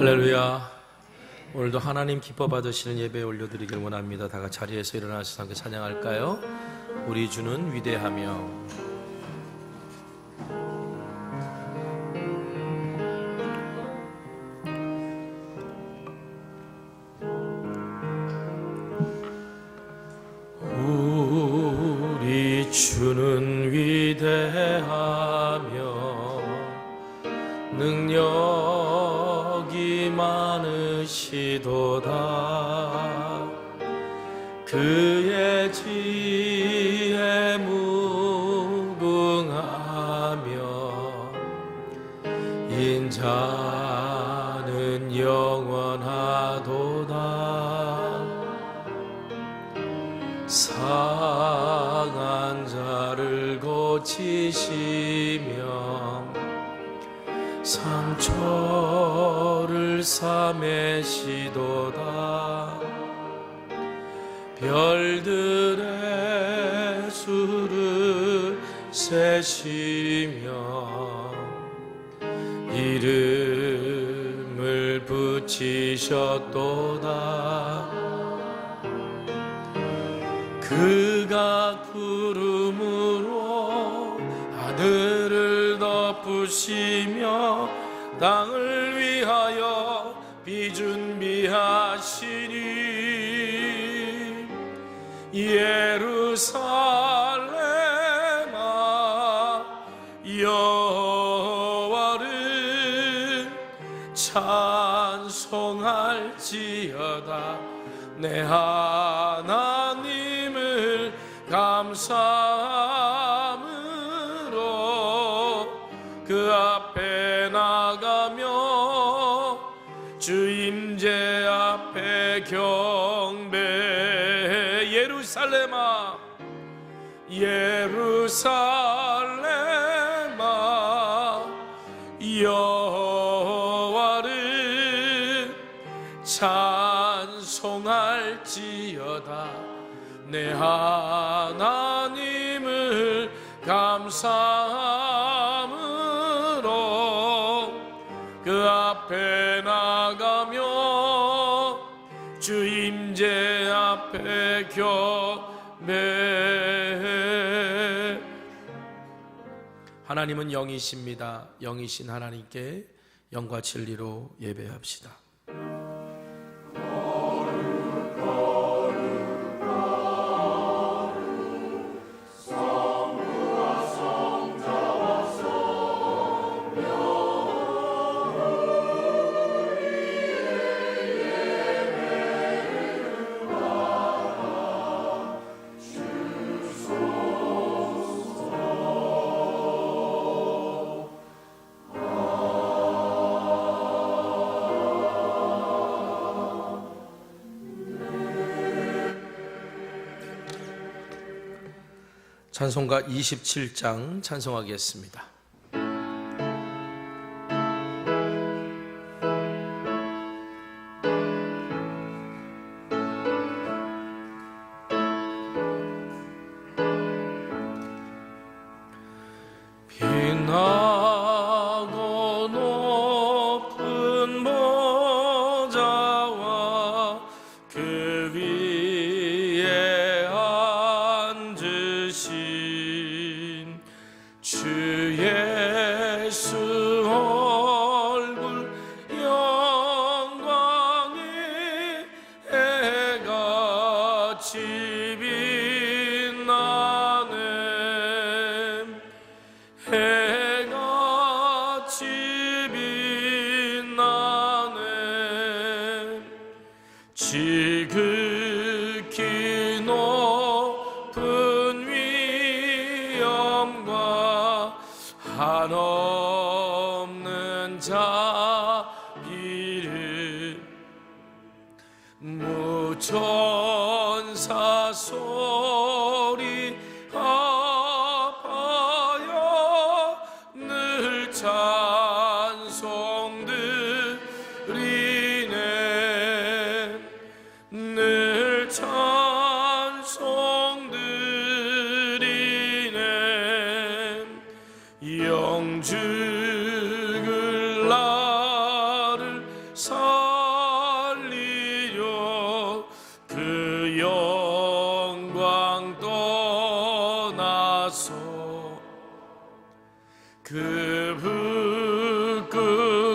할렐루야. 오늘도 하나님 기뻐 받으시는 예배 올려드리길 원합니다. 다 같이 자리에서 일어나서 함께 찬양할까요? 우리 주는 위대하며. 우리 주는 위대하며 능력이 많으시도다. 그의 지혜 무궁하며 인자는 영원하도다. 상한 자를 고치시며 상처를 싸매시도다. 별들의 수를 세시며 이름을 붙이셨도다. 그가 구름으로 하늘을 덮으시며 땅을 위하여 비준비하시니 예루살렘아 여호와를 찬송할지어다. 내 하나님을 감사함으로 그 앞에 나가며 주 임재 앞에 경배. 예루살렘아 예루살렘아 여호와를 찬송할지어다. 내 하나님을 감사함으로 그 앞에 나가며 주 임재 앞에 경배. 하나님은 영이십니다. 영이신 하나님께 영과 진리로 예배합시다. 찬송가 27장 찬송하겠습니다. 빛나고 높은 보좌와 그 위에 앉으신 주 예수 얼굴 영광이 해같이 빛나네. 해같이 빛나네. 지극히 높은 위엄과 한없는 자비를 무천사 소리 합하여 늘 찬송 드리네. 늘 찬송 드리네. 영죽을 나를 사 그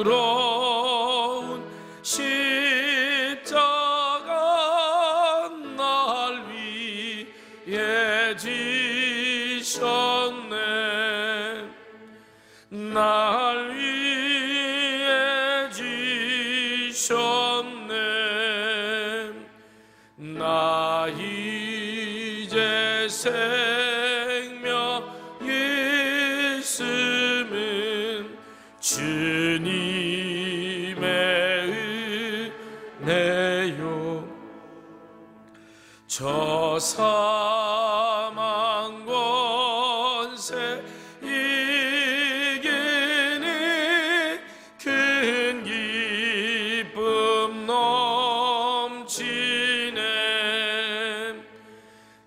부끄러운 십자가 날 위해 지셨네. 날 위해 지셨네. 나 이제 생명 있음은 주님의 은혜요. 저 사망 권세 이기니 큰 기쁨 넘치네.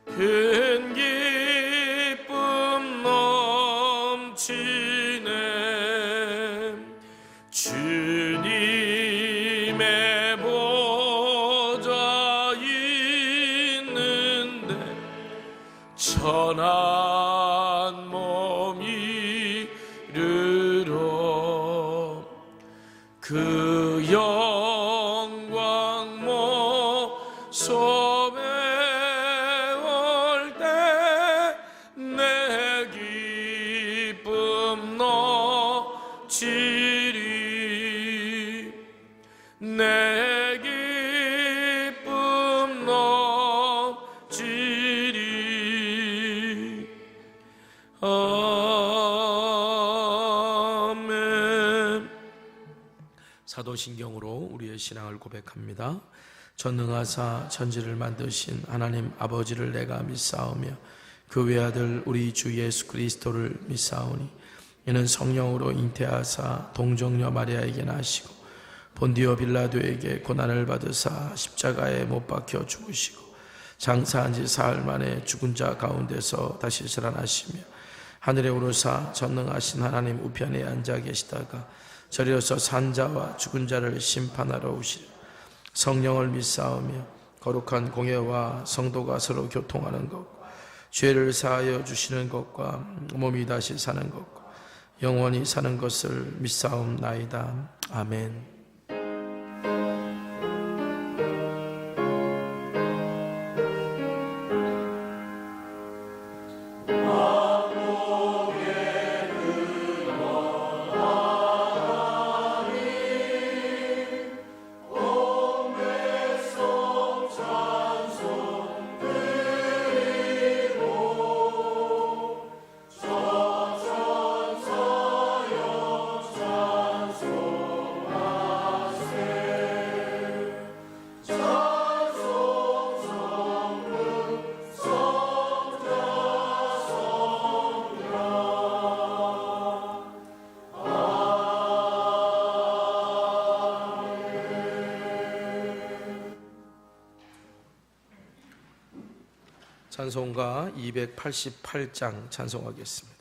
큰 기쁨 넘치네. 주님의 보좌 있는데 천한 몸 이르러 그 영광 모습에 올 때 내 기쁨 넘치리. 내 기쁨 넘치리. 아멘. 사도신경으로 우리의 신앙을 고백합니다. 전능하사 천지를 만드신 하나님 아버지를 내가 믿사오며 그 외아들 우리 주 예수 그리스도를 믿사오니 이는 성령으로 잉태하사 동정녀 마리아에게 나시고 본디오 빌라도에게 고난을 받으사 십자가에 못 박혀 죽으시고 장사한 지 사흘 만에 죽은 자 가운데서 다시 살아나시며 하늘에 오르사 전능하신 하나님 우편에 앉아 계시다가 저리로서 산 자와 죽은 자를 심판하러 오시려 성령을 믿사오며 거룩한 공예와 성도가 서로 교통하는 것과 죄를 사하여 주시는 것과 몸이 다시 사는 것과 영원히 사는 것을 믿사옵나이다. 아멘. 찬송가 288장 찬송하겠습니다.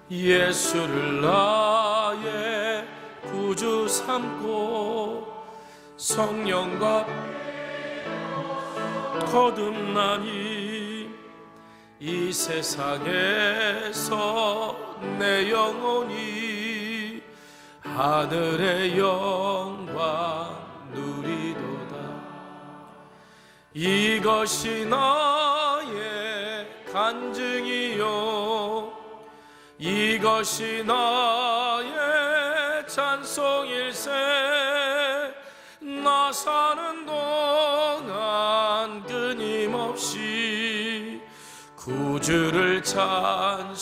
예수를 나의 구주 삼고 성령과 거듭나니 이 세상에서 내 영혼이 하늘의 영광 누리도다. 이것이 나의 간증이요 이것이 나의 찬송일세. 나 사는 동안 끊임없이 구주를 찬송하리로다.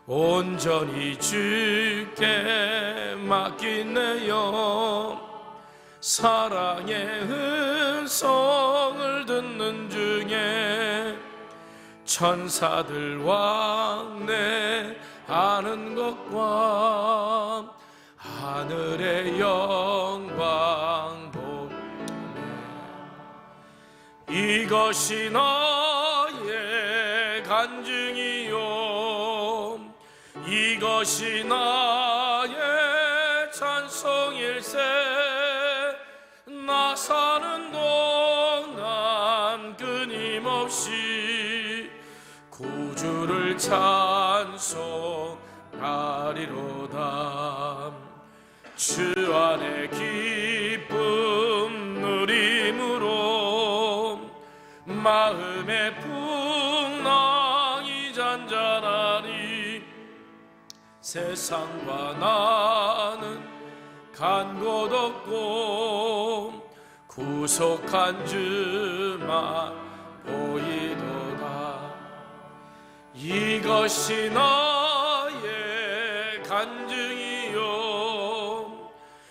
온전히 주께 맡긴 내 영 사랑의 음성을 듣는 중에 천사들 왕래하는 것과 하늘의 영광 이것이 나의 간증이요 이것이 나의 찬송일세. 나 사는 동안 끊임없이 구주를 찬송하리로다. 주 안에 기쁨 누림으로 마음의 풍랑이 잔잔하니 세상과 나는 간 곳 없고 구속한 주만 보이도다. 이것이 나의 간증이요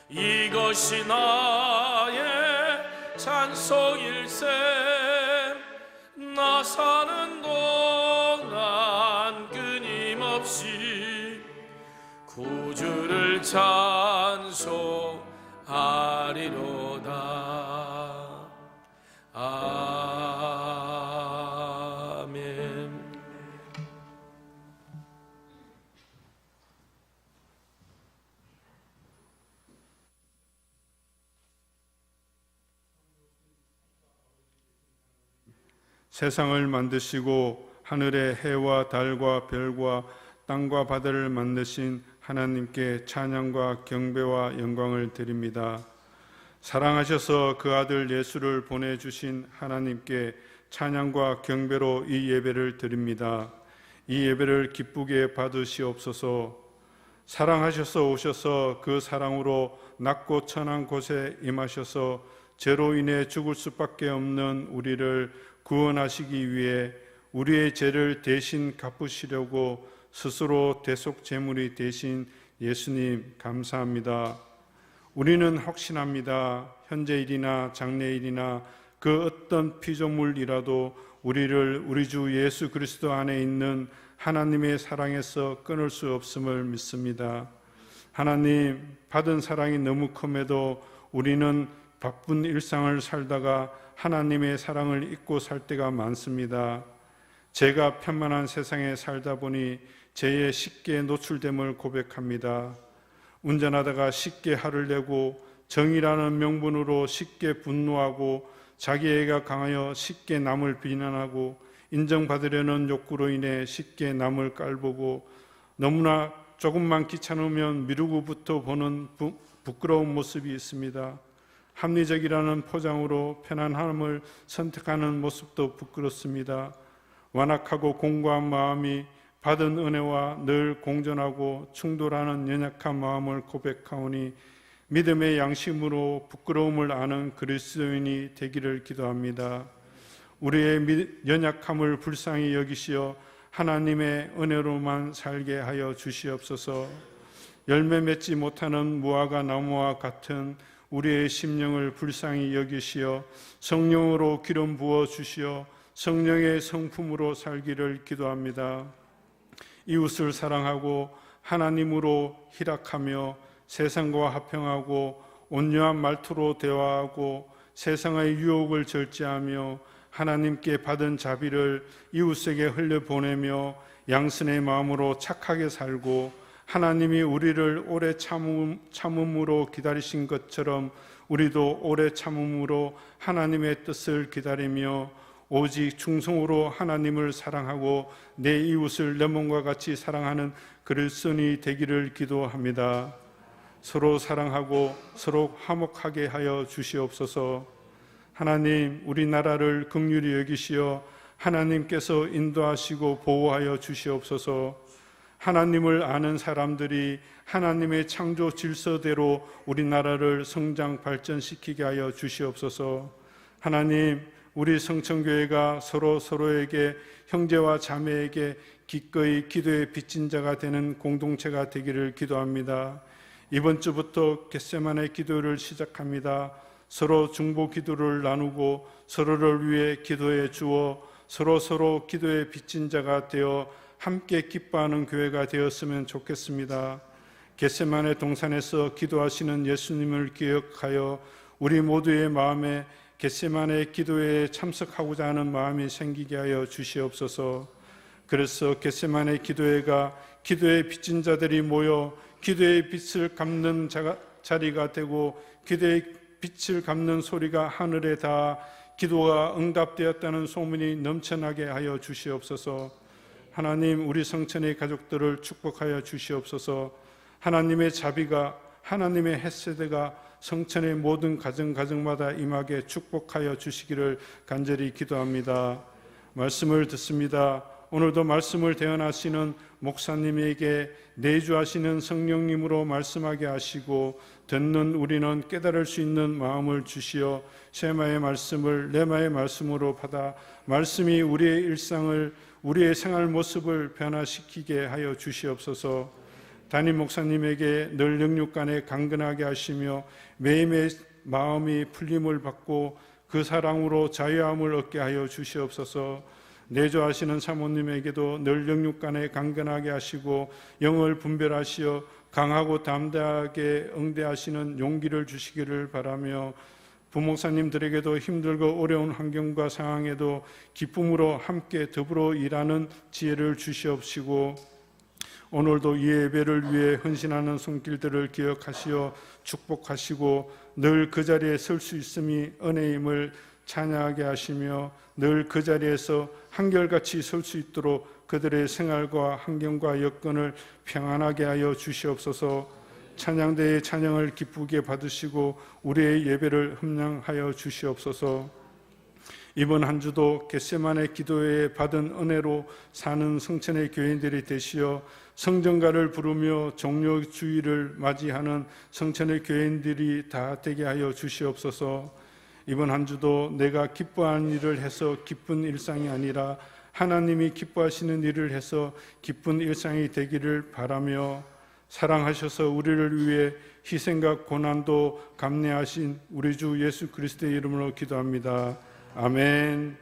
이것이 나의 찬송일세. 나 사는 동안 끊임없이 구주를 찬송하리로다. 아멘. 세상을 만드시고 하늘의 해와 달과 별과 땅과 바다를 만드신 하나님께 찬양과 경배와 영광을 드립니다. 사랑하셔서 그 아들 예수를 보내주신 하나님께 찬양과 경배로 이 예배를 드립니다. 이 예배를 기쁘게 받으시옵소서. 사랑하셔서 오셔서 그 사랑으로 낮고 천한 곳에 임하셔서 죄로 인해 죽을 수밖에 없는 우리를 구원하시기 위해 우리의 죄를 대신 갚으시려고 스스로 대속 제물이 되신 예수님 감사합니다. 우리는 확신합니다. 현재일이나 장래일이나 그 어떤 피조물이라도 우리를 우리 주 예수 그리스도 안에 있는 하나님의 사랑에서 끊을 수 없음을 믿습니다. 하나님, 받은 사랑이 너무 큼에도 우리는 바쁜 일상을 살다가 하나님의 사랑을 잊고 살 때가 많습니다. 제가 편만한 세상에 살다 보니 죄에 쉽게 노출됨을 고백합니다. 운전하다가 쉽게 화를 내고 정의라는 명분으로 쉽게 분노하고 자기애가 강하여 쉽게 남을 비난하고 인정받으려는 욕구로 인해 쉽게 남을 깔보고 너무나 조금만 귀찮으면 미루고부터 보는 부끄러운 모습이 있습니다. 합리적이라는 포장으로 편안함을 선택하는 모습도 부끄럽습니다. 완악하고 공고한 마음이 받은 은혜와 늘 공존하고 충돌하는 연약한 마음을 고백하오니 믿음의 양심으로 부끄러움을 아는 그리스도인이 되기를 기도합니다. 우리의 연약함을 불쌍히 여기시어 하나님의 은혜로만 살게 하여 주시옵소서. 열매 맺지 못하는 무화과 나무와 같은 우리의 심령을 불쌍히 여기시어 성령으로 기름 부어 주시어 성령의 성품으로 살기를 기도합니다. 이웃을 사랑하고 하나님으로 희락하며 세상과 화평하고 온유한 말투로 대화하고 세상의 유혹을 절제하며 하나님께 받은 자비를 이웃에게 흘려보내며 양선의 마음으로 착하게 살고 하나님이 우리를 오래 참음으로 기다리신 것처럼 우리도 오래 참음으로 하나님의 뜻을 기다리며 오직 충성으로 하나님을 사랑하고 내 이웃을 내 몸과 같이 사랑하는 그리스도인이 되기를 기도합니다. 서로 사랑하고 서로 화목하게 하여 주시옵소서. 하나님, 우리나라를 긍휼히 여기시어 하나님께서 인도하시고 보호하여 주시옵소서. 하나님을 아는 사람들이 하나님의 창조 질서대로 우리나라를 성장 발전시키게 하여 주시옵소서. 하나님, 우리 성천교회가 서로에게 형제와 자매에게 기꺼이 기도의 빚진 자가 되는 공동체가 되기를 기도합니다. 이번 주부터 겟세마네 기도를 시작합니다. 서로 중보 기도를 나누고 서로를 위해 기도해 주어 서로 기도의 빚진 자가 되어 함께 기뻐하는 교회가 되었으면 좋겠습니다. 겟세마네 동산에서 기도하시는 예수님을 기억하여 우리 모두의 마음에 겟세마네 기도회에 참석하고자 하는 마음이 생기게 하여 주시옵소서. 그래서 겟세마네 기도회가 기도의 빚진 자들이 모여 기도의 빚을 갚는 자리가 되고 기도의 빛을 갚는 소리가 하늘에 닿아 기도가 응답되었다는 소문이 넘쳐나게 하여 주시옵소서. 하나님, 우리 성천의 가족들을 축복하여 주시옵소서. 하나님의 자비가, 하나님의 햇세대가 성천의 모든 가정마다 임하게 축복하여 주시기를 간절히 기도합니다. 말씀을 듣습니다. 오늘도 말씀을 대언하시는 목사님에게 내주하시는 성령님으로 말씀하게 하시고 듣는 우리는 깨달을 수 있는 마음을 주시어 쉐마의 말씀을 레마의 말씀으로 받아 말씀이 우리의 일상을, 우리의 생활 모습을 변화시키게 하여 주시옵소서. 담임 목사님에게 늘 영육간에 강건하게 하시며 매일매일 마음이 풀림을 받고 그 사랑으로 자유함을 얻게 하여 주시옵소서. 내조하시는 사모님에게도 늘 영육간에 강건하게 하시고 영을 분별하시어 강하고 담대하게 응대하시는 용기를 주시기를 바라며 부목사님들에게도 힘들고 어려운 환경과 상황에도 기쁨으로 함께 더불어 일하는 지혜를 주시옵시고 오늘도 이 예배를 위해 헌신하는 손길들을 기억하시어 축복하시고 늘 그 자리에 설 수 있음이 은혜임을 찬양하게 하시며 늘 그 자리에서 한결같이 설 수 있도록 그들의 생활과 환경과 여건을 평안하게 하여 주시옵소서. 찬양대의 찬양을 기쁘게 받으시고 우리의 예배를 흠량하여 주시옵소서. 이번 한 주도 겟세마네 기도회에 받은 은혜로 사는 성천의 교인들이 되시어 성전가를 부르며 종료주의를 맞이하는 성천의 교인들이 다 되게 하여 주시옵소서. 이번 한 주도 내가 기뻐하는 일을 해서 기쁜 일상이 아니라 하나님이 기뻐하시는 일을 해서 기쁜 일상이 되기를 바라며 사랑하셔서 우리를 위해 희생과 고난도 감내하신 우리 주 예수 그리스도의 이름으로 기도합니다. 아멘.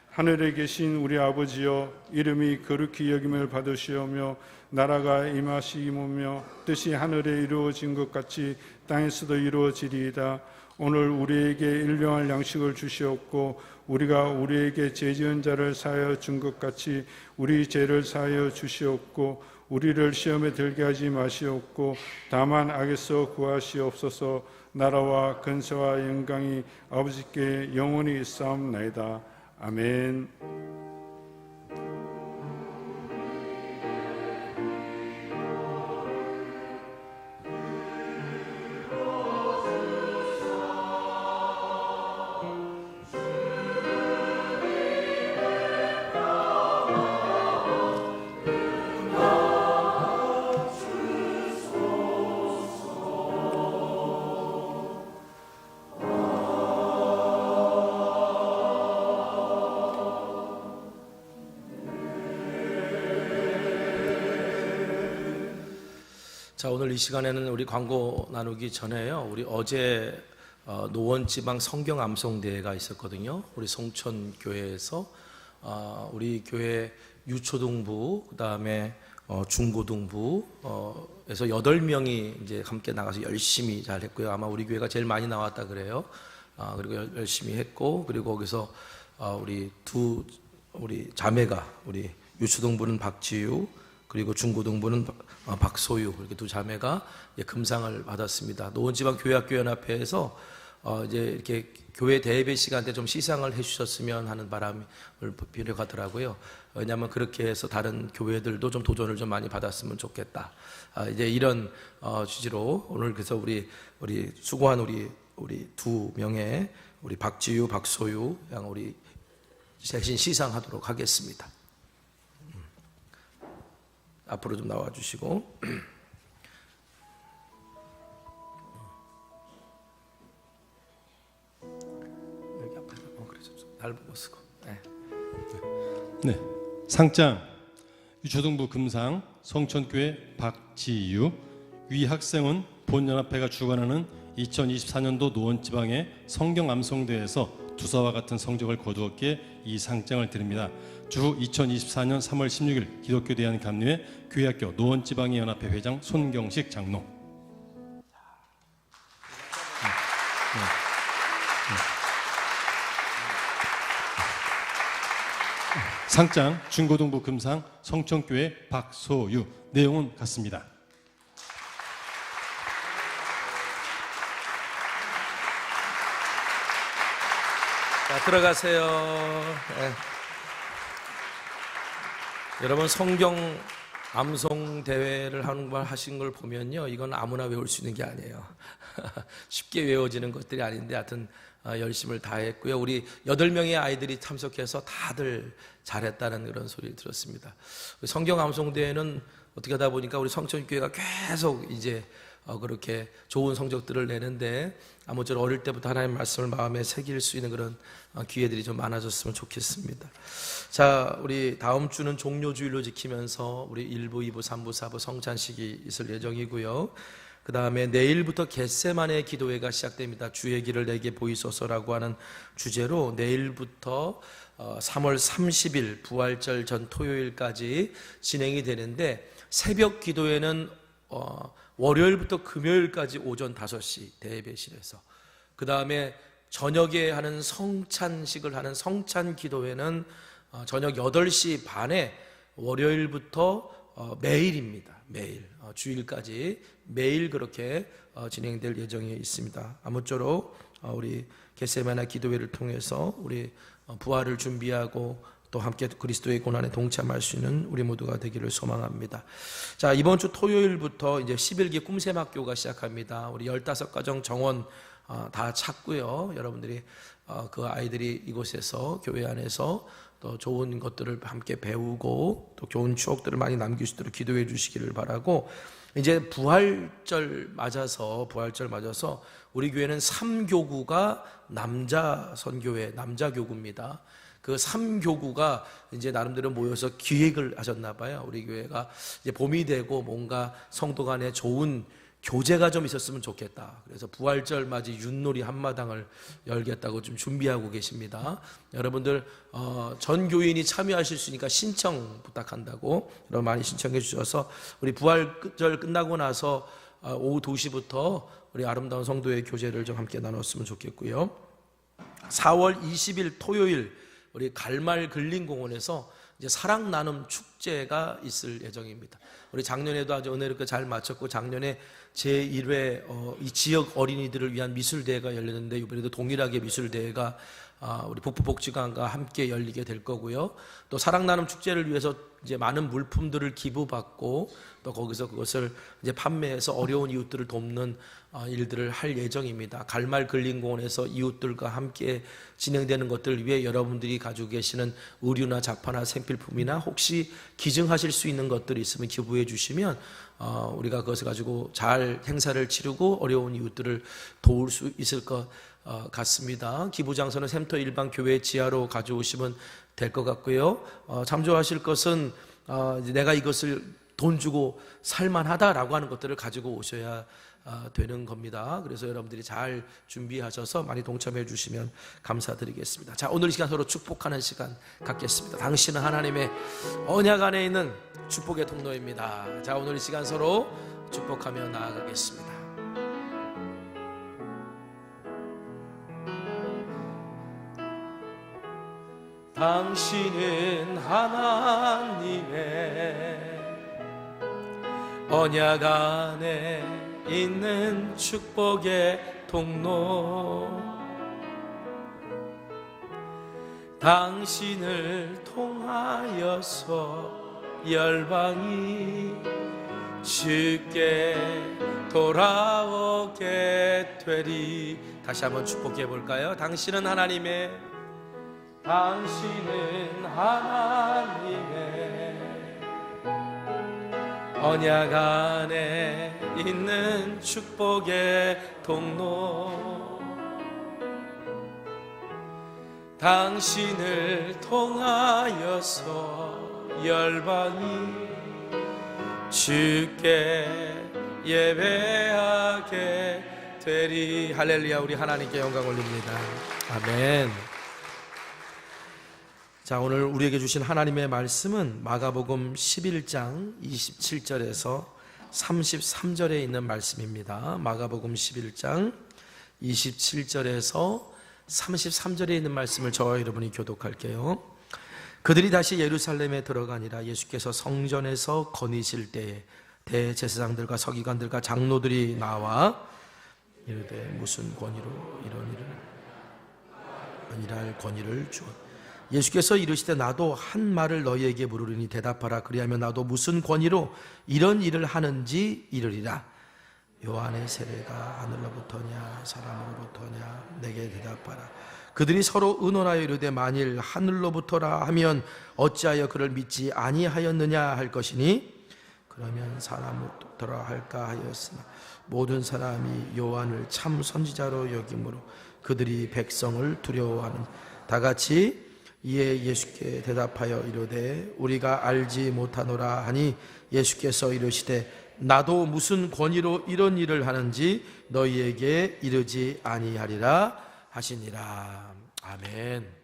하늘에 계신 우리 아버지여, 이름이 거룩히 여김을 받으시오며 나라가 임하시오며 뜻이 하늘에 이루어진 것 같이 땅에서도 이루어지리이다. 오늘 우리에게 일용할 양식을 주시옵고 우리가 우리에게 죄 지은 자를 사하여 준 것 같이 우리 죄를 사하여 주시옵고 우리를 시험에 들게 하지 마시옵고 다만 악에서 구하시옵소서. 나라와 근세와 영광이 아버지께 영원히 있사옵나이다. 아멘. 자, 오늘 이 시간에는 우리 광고 나누기 전에요. 우리 어제 노원지방 성경 암송대회가 있었거든요. 우리 성천교회에서 우리 교회 유초등부, 그다음에 중고등부에서 8명이 이제 함께 나가서 열심히 잘 했고요. 아마 우리 교회가 제일 많이 나왔다 그래요. 그리고 열심히 했고, 그리고 거기서 우리 자매가, 우리 유초등부는 박지유, 그리고 중고등부는 박소유, 이렇게 두 자매가 금상을 받았습니다. 노원지방교회학교연합회에서 이제 이렇게 교회 대예배 시간 때 좀 시상을 해주셨으면 하는 바람을 비력하더라고요. 왜냐하면 그렇게 해서 다른 교회들도 좀 도전을 좀 많이 받았으면 좋겠다. 이제 이런 취지로 오늘 그래서 우리 수고한 우리 두 명의 우리 박지유, 박소유 양 우리 대신 시상하도록 하겠습니다. 앞으로 좀 나와주시고. 여기 앞에 그래 좀 날 보고 쓰고. 네, 상장 유초등부 금상 성천교회 박지유, 위 학생은 본연합회가 주관하는 2024년도 노원지방의 성경암송대회에서 두사와 같은 성적을 거두었기에 이 상장을 드립니다. 주 2024년 3월 16일 기독교 대한감리회 교회학교 노원지방의 연합회 회장 손경식 장로. 상장 중고등부 금상 성천교회 박소유. 내용은 같습니다. 자, 들어가세요. 네. 여러분, 성경 암송 대회를 하신 걸 보면요, 이건 아무나 외울 수 있는 게 아니에요. 쉽게 외워지는 것들이 아닌데, 하여튼 열심을 다했고요. 우리 8명의 아이들이 참석해서 다들 잘했다는 그런 소리를 들었습니다. 성경 암송 대회는 어떻게 하다 보니까 우리 성천교회가 계속 이제 그렇게 좋은 성적들을 내는데, 아무쪼록 어릴 때부터 하나님의 말씀을 마음에 새길 수 있는 그런 기회들이 좀 많아졌으면 좋겠습니다. 자, 우리 다음 주는 종료주일로 지키면서 우리 1부, 2부, 3부, 4부 성찬식이 있을 예정이고요. 그 다음에 내일부터 겟세마네 기도회가 시작됩니다. 주의 길을 내게 보이소서라고 하는 주제로 내일부터 3월 30일 부활절 전 토요일까지 진행이 되는데, 새벽 기도회는 월요일부터 금요일까지 오전 5시 대예배실에서, 그 다음에 저녁에 하는 성찬식을 하는 성찬 기도회는 저녁 8시 반에 월요일부터 매일입니다. 매일 주일까지 매일 그렇게 진행될 예정에 있습니다. 아무쪼록 우리 겟세마네 기도회를 통해서 우리 부활을 준비하고 또 함께 그리스도의 고난에 동참할 수 있는 우리 모두가 되기를 소망합니다. 자, 이번 주 토요일부터 이제 11기 꿈샘학교가 시작합니다. 우리 15가정 정원 다 찾고요. 여러분들이 그 아이들이 이곳에서 교회 안에서 또 좋은 것들을 함께 배우고 또 좋은 추억들을 많이 남길 수 있도록 기도해 주시기를 바라고, 이제 부활절 맞아서 우리 교회는 3교구가 남자 선교회, 남자 교구입니다. 그 3교구가 이제 나름대로 모여서 기획을 하셨나 봐요. 우리 교회가 이제 봄이 되고 뭔가 성도 간에 좋은 교제가 좀 있었으면 좋겠다. 그래서 부활절 맞이 윷놀이 한마당을 열겠다고 좀 준비하고 계십니다. 여러분들 전 교인이 참여하실 수 있으니까 신청 부탁한다고 여러분 많이 신청해 주셔서 우리 부활절 끝나고 나서 오후 2시부터 우리 아름다운 성도의 교제를 좀 함께 나눴으면 좋겠고요. 4월 20일 토요일 우리 갈말 근린공원에서 이제 사랑 나눔 축제가 있을 예정입니다. 우리 작년에도 아주 은혜롭게 잘 마쳤고, 작년에 제1회 이 지역 어린이들을 위한 미술대회가 열렸는데, 이번에도 동일하게 미술대회가 우리 북부복지관과 함께 열리게 될 거고요. 또 사랑 나눔 축제를 위해서 이제 많은 물품들을 기부받고 또 거기서 그것을 이제 판매해서 어려운 이웃들을 돕는 일들을 할 예정입니다. 갈말 근린공원에서 이웃들과 함께 진행되는 것들을 위해 여러분들이 가지고 계시는 의류나 자파나 생필품이나 혹시 기증하실 수 있는 것들이 있으면 기부해 주시면 우리가 그것을 가지고 잘 행사를 치르고 어려운 이웃들을 도울 수 있을 것 같습니다. 기부장소는 샘터 일반 교회 지하로 가져오시면 될 것 같고요. 참조하실 것은 내가 이것을 돈 주고 살만하다라고 하는 것들을 가지고 오셔야 되는 겁니다. 그래서 여러분들이 잘 준비하셔서 많이 동참해 주시면 감사드리겠습니다. 자, 오늘 이 시간 서로 축복하는 시간 갖겠습니다. 당신은 하나님의 언약 안에 있는 축복의 통로입니다. 자, 오늘 이 시간 서로 축복하며 나아가겠습니다. 당신은 하나님의 언약 안에 있는 축복의 통로, 당신을 통하여서 열방이 주께 돌아오게 되리. 다시 한번 축복해 볼까요? 당신은 하나님의 언약 안에 있는 축복의 통로, 당신을 통하여서 열방이 주께 예배하게 되리. 할렐루야. 우리 하나님께 영광 올립니다. 아멘. 자, 오늘 우리에게 주신 하나님의 말씀은 마가복음 11장 27절에서 33절에 있는 말씀입니다. 마가복음 11장 27절에서 33절에 있는 말씀을 저와 여러분이 교독할게요. 그들이 다시 예루살렘에 들어가니라. 예수께서 성전에서 거니실 때에 대제사장들과 서기관들과 장로들이 나와 이르되 무슨 권위로 이런 일을 일할 권위를 주어. 예수께서 이르시되 나도 한 말을 너희에게 물으리니 대답하라. 그리하면 나도 무슨 권위로 이런 일을 하는지 이르리라. 요한의 세례가 하늘로부터냐 사람으로부터냐 내게 대답하라. 그들이 서로 의논하여 이르되 만일 하늘로부터라 하면 어찌하여 그를 믿지 아니하였느냐 할 것이니 그러면 사람으로부터라 할까 하였으나 모든 사람이 요한을 참 선지자로 여김으로 그들이 백성을 두려워하는. 다같이 이에 예수께 대답하여 이르되 우리가 알지 못하노라 하니 예수께서 이르시되 나도 무슨 권위로 이런 일을 하는지 너희에게 이르지 아니하리라 하시니라. 아멘.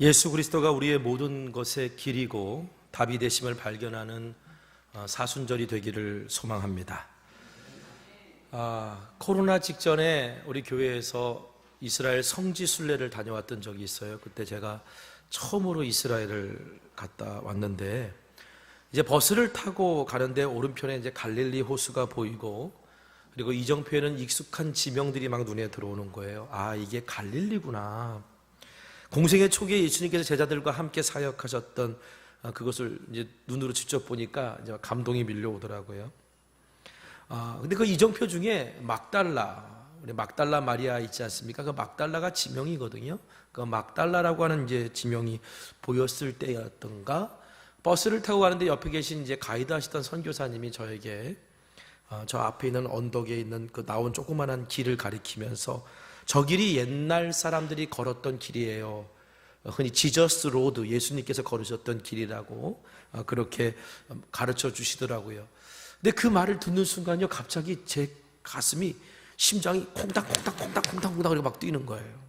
예수 그리스도가 우리의 모든 것의 길이고 답이 되심을 발견하는 사순절이 되기를 소망합니다. 코로나 직전에 우리 교회에서 이스라엘 성지 순례를 다녀왔던 적이 있어요. 그때 제가 처음으로 이스라엘을 갔다 왔는데, 이제 버스를 타고 가는데 오른편에 이제 갈릴리 호수가 보이고, 그리고 이정표에는 익숙한 지명들이 막 눈에 들어오는 거예요. 아, 이게 갈릴리구나. 공생의 초기에 예수님께서 제자들과 함께 사역하셨던 그것을 이제 눈으로 직접 보니까 이제 감동이 밀려오더라고요. 근데 그 이정표 중에 우리 막달라 마리아 있지 않습니까? 그 막달라가 지명이거든요. 그 막달라라고 하는 이제 지명이 보였을 때였던가, 버스를 타고 가는데 옆에 계신 이제 가이드 하시던 선교사님이 저에게 저 앞에 있는 언덕에 있는 그 나온 조그만한 길을 가리키면서 저 길이 옛날 사람들이 걸었던 길이에요. 흔히 지저스 로드, 예수님께서 걸으셨던 길이라고 그렇게 가르쳐 주시더라고요. 근데 그 말을 듣는 순간요, 갑자기 제 가슴이, 심장이 콩닥콩닥콩닥콩닥콩닥 그렇게 막 뛰는 거예요.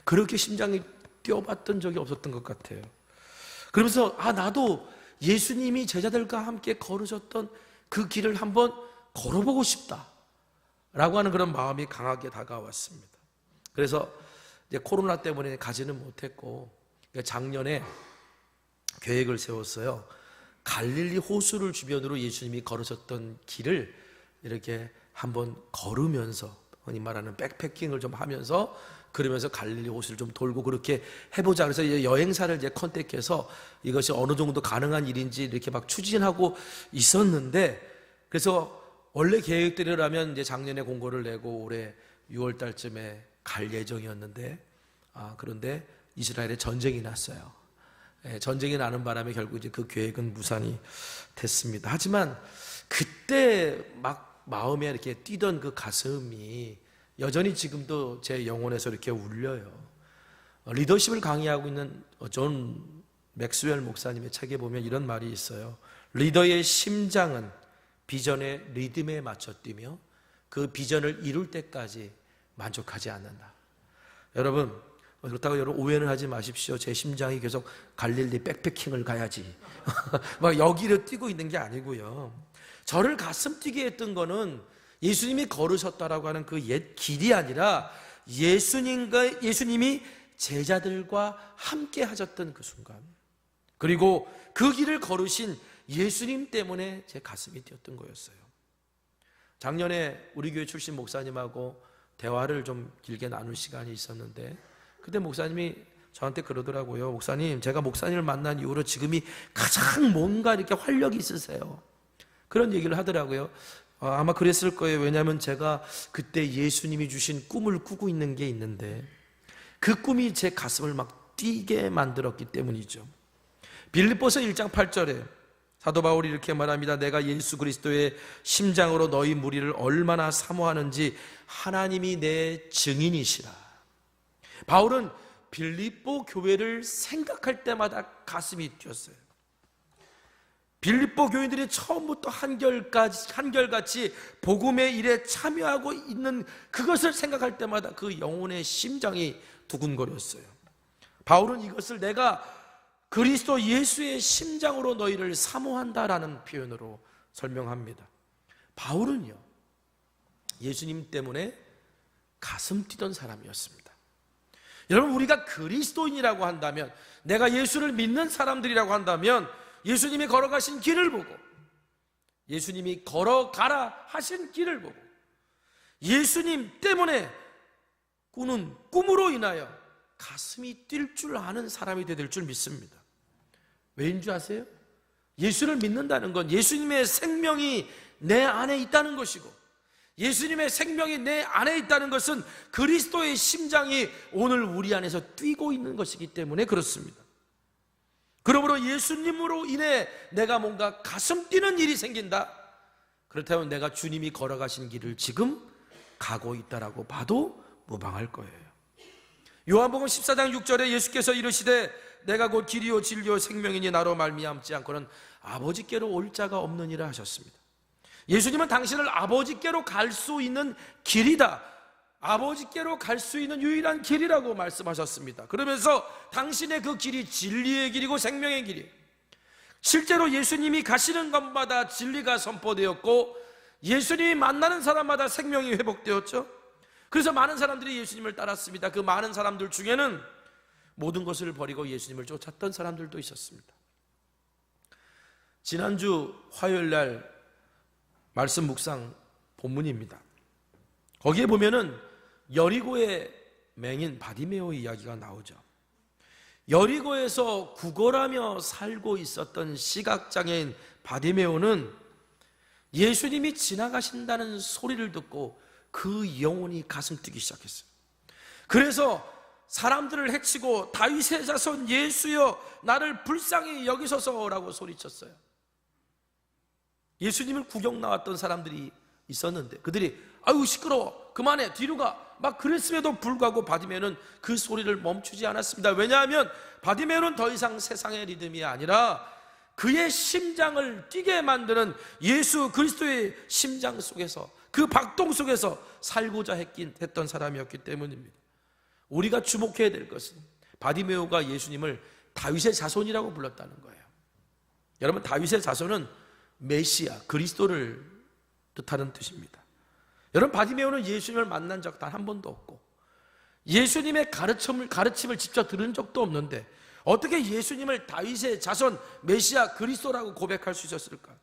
그렇게 심장이 뛰어봤던 적이 없었던 것 같아요. 그러면서 나도 예수님이 제자들과 함께 걸으셨던 그 길을 한번 걸어보고 싶다 라고 하는 그런 마음이 강하게 다가왔습니다. 그래서 이제 코로나 때문에 가지는 못했고, 작년에 계획을 세웠어요. 갈릴리 호수를 주변으로 예수님이 걸으셨던 길을 이렇게 한번 걸으면서, 흔히 말하는 백패킹을 좀 하면서, 그러면서 갈릴리 호수를 좀 돌고 그렇게 해보자. 그래서 이제 여행사를 이제 컨택해서 이것이 어느 정도 가능한 일인지 이렇게 막 추진하고 있었는데, 그래서 원래 계획대로라면 이제 작년에 공고를 내고 올해 6월 달쯤에 갈 예정이었는데, 그런데 이스라엘에 전쟁이 났어요. 전쟁이 나는 바람에 결국 이제 그 계획은 무산이 됐습니다. 하지만 그때 막 마음에 이렇게 뛰던 그 가슴이 여전히 지금도 제 영혼에서 이렇게 울려요. 리더십을 강의하고 있는 존 맥스웰 목사님의 책에 보면 이런 말이 있어요. 리더의 심장은 비전의 리듬에 맞춰 뛰며 그 비전을 이룰 때까지 만족하지 않는다. 여러분, 그렇다고 여러분 오해는 하지 마십시오. 제 심장이 계속 갈릴리 백패킹을 가야지 막 여기로 뛰고 있는 게 아니고요. 저를 가슴 뛰게 했던 거는 예수님이 걸으셨다라고 하는 그 옛 길이 아니라 예수님이 제자들과 함께 하셨던 그 순간, 그리고 그 길을 걸으신 예수님 때문에 제 가슴이 뛰었던 거였어요. 작년에 우리 교회 출신 목사님하고 대화를 좀 길게 나눌 시간이 있었는데, 그때 목사님이 저한테 그러더라고요. 목사님, 제가 목사님을 만난 이후로 지금이 가장 뭔가 이렇게 활력이 있으세요. 그런 얘기를 하더라고요. 아마 그랬을 거예요. 왜냐하면 제가 그때 예수님이 주신 꿈을 꾸고 있는 게 있는데 그 꿈이 제 가슴을 막 뛰게 만들었기 때문이죠. 빌립보서 1장 8절에 사도 바울이 이렇게 말합니다. 내가 예수 그리스도의 심장으로 너희 무리를 얼마나 사모하는지 하나님이 내 증인이시라. 바울은 빌립보 교회를 생각할 때마다 가슴이 뛰었어요. 빌립보 교인들이 처음부터 한결같이 복음의 일에 참여하고 있는 그것을 생각할 때마다 그 영혼의 심장이 두근거렸어요. 바울은 이것을 내가 그리스도 예수의 심장으로 너희를 사모한다라는 표현으로 설명합니다. 바울은요, 예수님 때문에 가슴 뛰던 사람이었습니다. 여러분, 우리가 그리스도인이라고 한다면, 내가 예수를 믿는 사람들이라고 한다면 예수님이 걸어가신 길을 보고, 예수님이 걸어가라 하신 길을 보고, 예수님 때문에 꾸는 꿈으로 인하여 가슴이 뛸 줄 아는 사람이 될 줄 믿습니다. 왜인 줄 아세요? 예수를 믿는다는 건 예수님의 생명이 내 안에 있다는 것이고, 예수님의 생명이 내 안에 있다는 것은 그리스도의 심장이 오늘 우리 안에서 뛰고 있는 것이기 때문에 그렇습니다. 그러므로 예수님으로 인해 내가 뭔가 가슴 뛰는 일이 생긴다. 그렇다면 내가 주님이 걸어가신 길을 지금 가고 있다라고 봐도 무방할 거예요. 요한복음 14장 6절에 예수께서 이르시되 내가 곧 길이요 진리요 생명이니 나로 말미암지 않고는 아버지께로 올 자가 없느니라 하셨습니다. 예수님은 당신을 아버지께로 갈 수 있는 길이다, 아버지께로 갈 수 있는 유일한 길이라고 말씀하셨습니다. 그러면서 당신의 그 길이 진리의 길이고 생명의 길이에요. 실제로 예수님이 가시는 곳마다 진리가 선포되었고 예수님이 만나는 사람마다 생명이 회복되었죠. 그래서 많은 사람들이 예수님을 따랐습니다. 그 많은 사람들 중에는 모든 것을 버리고 예수님을 쫓았던 사람들도 있었습니다. 지난주 화요일 날 말씀 묵상 본문입니다. 거기에 보면은 여리고의 맹인 바디메오 이야기가 나오죠. 여리고에서 구걸하며 살고 있었던 시각장애인 바디메오는 예수님이 지나가신다는 소리를 듣고 그 영혼이 가슴 뛰기 시작했어요. 그래서 사람들을 해치고 다윗의 자손 예수여 나를 불쌍히 여기소서라고 소리쳤어요. 예수님을 구경 나왔던 사람들이 있었는데 그들이 아유 시끄러워 그만해 뒤로 가 막 그랬음에도 불구하고 바디메오는 그 소리를 멈추지 않았습니다. 왜냐하면 바디메오는 더 이상 세상의 리듬이 아니라 그의 심장을 뛰게 만드는 예수 그리스도의 심장 속에서 그 박동 속에서 살고자 했던 사람이었기 때문입니다. 우리가 주목해야 될 것은 바디메오가 예수님을 다윗의 자손이라고 불렀다는 거예요. 여러분 다윗의 자손은 메시아 그리스도를 뜻하는 뜻입니다. 여러분 바디메오는 예수님을 만난 적 단 한 번도 없고 예수님의 가르침을 직접 들은 적도 없는데 어떻게 예수님을 다윗의 자손 메시아 그리스도라고 고백할 수 있었을까?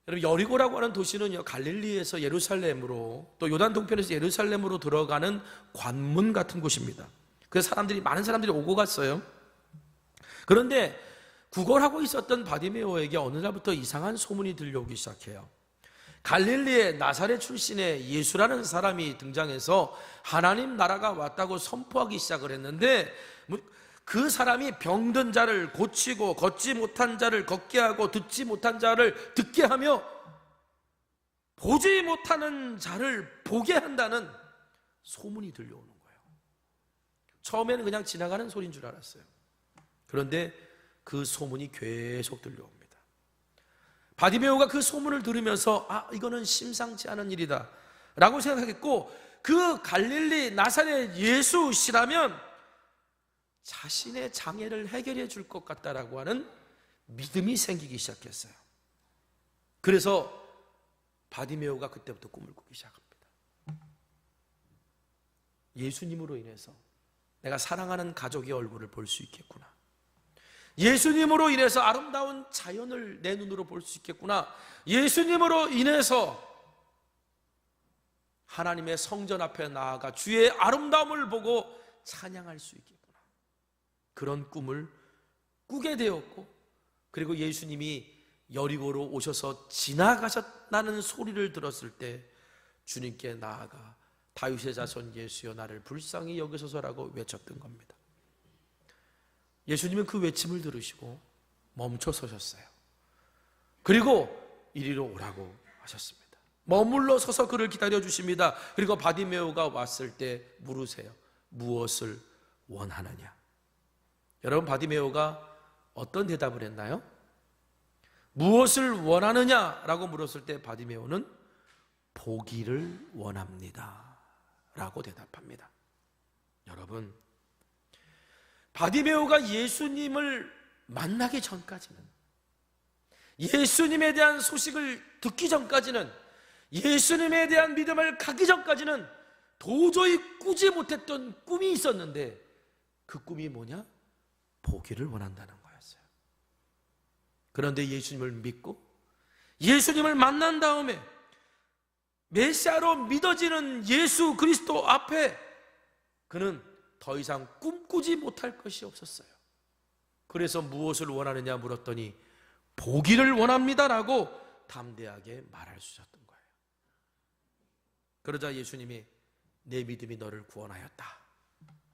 여러분 여리고라고 하는 도시는요 갈릴리에서 예루살렘으로 또 요단 동편에서 예루살렘으로 들어가는 관문 같은 곳입니다. 그래서 많은 사람들이 오고 갔어요. 그런데 구걸하고 있었던 바디메오에게 어느 날부터 이상한 소문이 들려오기 시작해요. 갈릴리의 나사렛 출신의 예수라는 사람이 등장해서 하나님 나라가 왔다고 선포하기 시작을 했는데 그 사람이 병든 자를 고치고 걷지 못한 자를 걷게 하고 듣지 못한 자를 듣게 하며 보지 못하는 자를 보게 한다는 소문이 들려오는 거예요. 처음에는 그냥 지나가는 소리인 줄 알았어요. 그런데 그 소문이 계속 들려옵니다. 바디메오가 그 소문을 들으면서 이거는 심상치 않은 일이다 라고 생각했고 그 갈릴리 나사렛 예수시라면 자신의 장애를 해결해 줄 것 같다라고 하는 믿음이 생기기 시작했어요. 그래서 바디메오가 그때부터 꿈을 꾸기 시작합니다. 예수님으로 인해서 내가 사랑하는 가족의 얼굴을 볼 수 있겠구나. 예수님으로 인해서 아름다운 자연을 내 눈으로 볼 수 있겠구나. 예수님으로 인해서 하나님의 성전 앞에 나아가 주의 아름다움을 보고 찬양할 수 있겠구나. 그런 꿈을 꾸게 되었고 그리고 예수님이 여리고로 오셔서 지나가셨다는 소리를 들었을 때 주님께 나아가 다윗의 자손 예수여 나를 불쌍히 여기소서라고 외쳤던 겁니다. 예수님은 그 외침을 들으시고 멈춰 서셨어요. 그리고 이리로 오라고 하셨습니다. 머물러 서서 그를 기다려 주십니다. 그리고 바디메오가 왔을 때 물으세요. 무엇을 원하느냐? 여러분 바디메오가 어떤 대답을 했나요? 무엇을 원하느냐라고 물었을 때 바디메오는 보기를 원합니다 라고 대답합니다. 여러분 바디메오가 예수님을 만나기 전까지는 예수님에 대한 소식을 듣기 전까지는 예수님에 대한 믿음을 갖기 전까지는 도저히 꾸지 못했던 꿈이 있었는데 그 꿈이 뭐냐? 보기를 원한다는 거였어요. 그런데 예수님을 믿고 예수님을 만난 다음에 메시아로 믿어지는 예수 그리스도 앞에 그는 더 이상 꿈꾸지 못할 것이 없었어요. 그래서 무엇을 원하느냐 물었더니 보기를 원합니다라고 담대하게 말할 수 있었던 거예요. 그러자 예수님이 내 믿음이 너를 구원하였다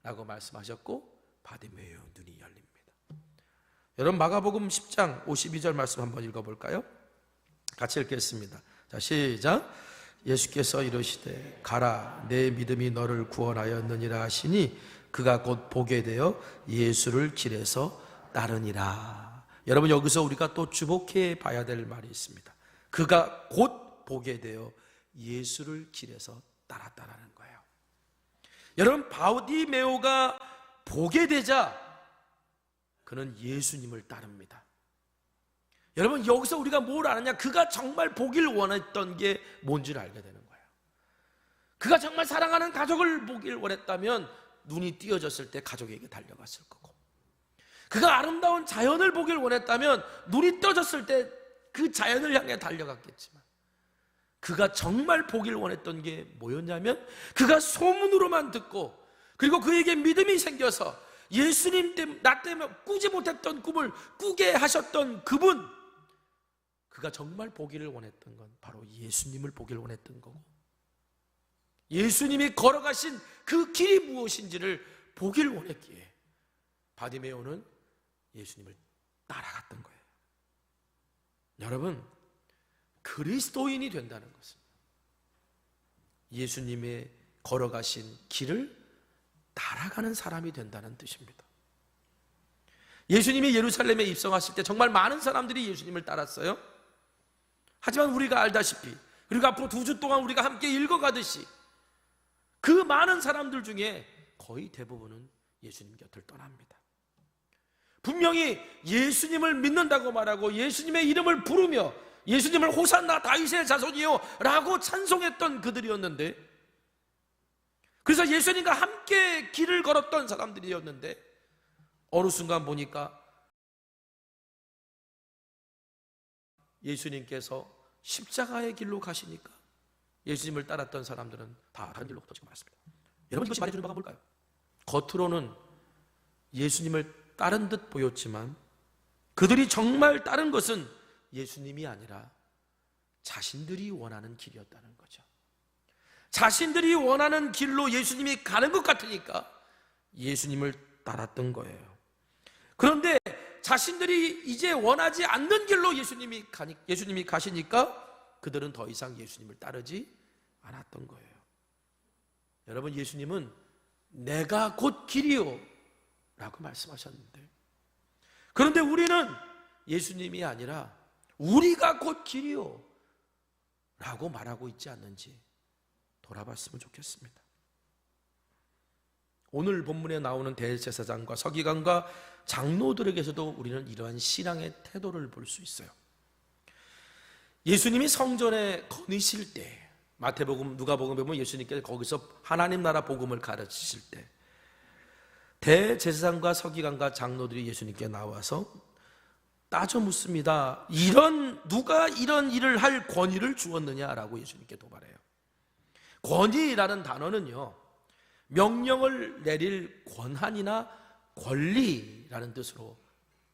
라고 말씀하셨고 바디메오의 눈이 열립니다. 여러분 마가복음 10장 52절 말씀 한번 읽어볼까요? 같이 읽겠습니다. 자 시작. 예수께서 이르시되 가라 내 믿음이 너를 구원하였느니라 하시니 그가 곧 보게 되어 예수를 길에서 따르니라. 여러분 여기서 우리가 또 주목해 봐야 될 말이 있습니다. 그가 곧 보게 되어 예수를 길에서 따랐다라는 거예요. 여러분, 바디메오가 보게 되자 그는 예수님을 따릅니다. 여러분, 여기서 우리가 뭘 아느냐? 그가 정말 보길 원했던 게 뭔지를 알게 되는 거예요. 그가 정말 사랑하는 가족을 보길 원했다면 눈이 띄어졌을 때 가족에게 달려갔을 거고, 그가 아름다운 자연을 보길 원했다면 눈이 떠졌을 때 그 자연을 향해 달려갔겠지만, 그가 정말 보길 원했던 게 뭐였냐면, 그가 소문으로만 듣고, 그리고 그에게 믿음이 생겨서 예수님 때문에, 나 때문에 꾸지 못했던 꿈을 꾸게 하셨던 그분, 그가 정말 보기를 원했던 건 바로 예수님을 보기를 원했던 거고, 예수님이 걸어가신 그 길이 무엇인지를 보길 원했기에 바디메오는 예수님을 따라갔던 거예요. 여러분, 그리스도인이 된다는 것은 예수님의 걸어가신 길을 따라가는 사람이 된다는 뜻입니다. 예수님이 예루살렘에 입성하실 때 정말 많은 사람들이 예수님을 따랐어요. 하지만 우리가 알다시피, 그리고 앞으로 2주 동안 우리가 함께 읽어가듯이, 그 많은 사람들 중에 거의 대부분은 예수님 곁을 떠납니다. 분명히 예수님을 믿는다고 말하고 예수님의 이름을 부르며 예수님을 호산나 다윗의 자손이요 라고 찬송했던 그들이었는데, 그래서 예수님과 함께 길을 걸었던 사람들이었는데, 어느 순간 보니까 예수님께서 십자가의 길로 가시니까 예수님을 따랐던 사람들은 다 다른 길로 흩어지고 말았습니다. 여러분, 이것이 말해주는 바가 뭘까요? 겉으로는 예수님을 따른 듯 보였지만 그들이 정말 따른 것은 예수님이 아니라 자신들이 원하는 길이었다는 거죠. 자신들이 원하는 길로 예수님이 가는 것 같으니까 예수님을 따랐던 거예요. 그런데 자신들이 이제 원하지 않는 길로 예수님이 가시니까 그들은 더 이상 예수님을 따르지 않았던 거예요. 여러분, 예수님은 내가 곧 길이요 라고 말씀하셨는데, 그런데 우리는 예수님이 아니라 우리가 곧 길이요 라고 말하고 있지 않는지 돌아봤으면 좋겠습니다. 오늘 본문에 나오는 대제사장과 서기관과 장로들에게서도 우리는 이러한 신앙의 태도를 볼 수 있어요. 예수님이 성전에 거니실 때, 마태복음, 누가복음 보면 예수님께서 거기서 하나님 나라 복음을 가르치실 때 대제사장과 서기관과 장로들이 예수님께 나와서 따져 묻습니다. 누가 이런 일을 할 권위를 주었느냐라고 예수님께 도발해요. 권위라는 단어는요, 명령을 내릴 권한이나 권리라는 뜻으로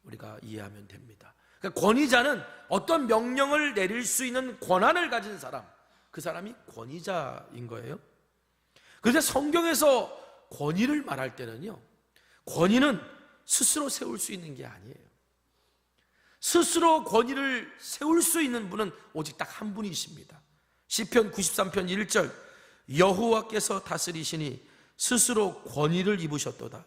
우리가 이해하면 됩니다. 그러니까 권위자는 어떤 명령을 내릴 수 있는 권한을 가진 사람, 그 사람이 권위자인 거예요. 그런데 성경에서 권위를 말할 때는요, 권위는 스스로 세울 수 있는 게 아니에요. 스스로 권위를 세울 수 있는 분은 오직 딱 한 분이십니다. 시편 93편 1절, 여호와께서 다스리시니 스스로 권위를 입으셨도다.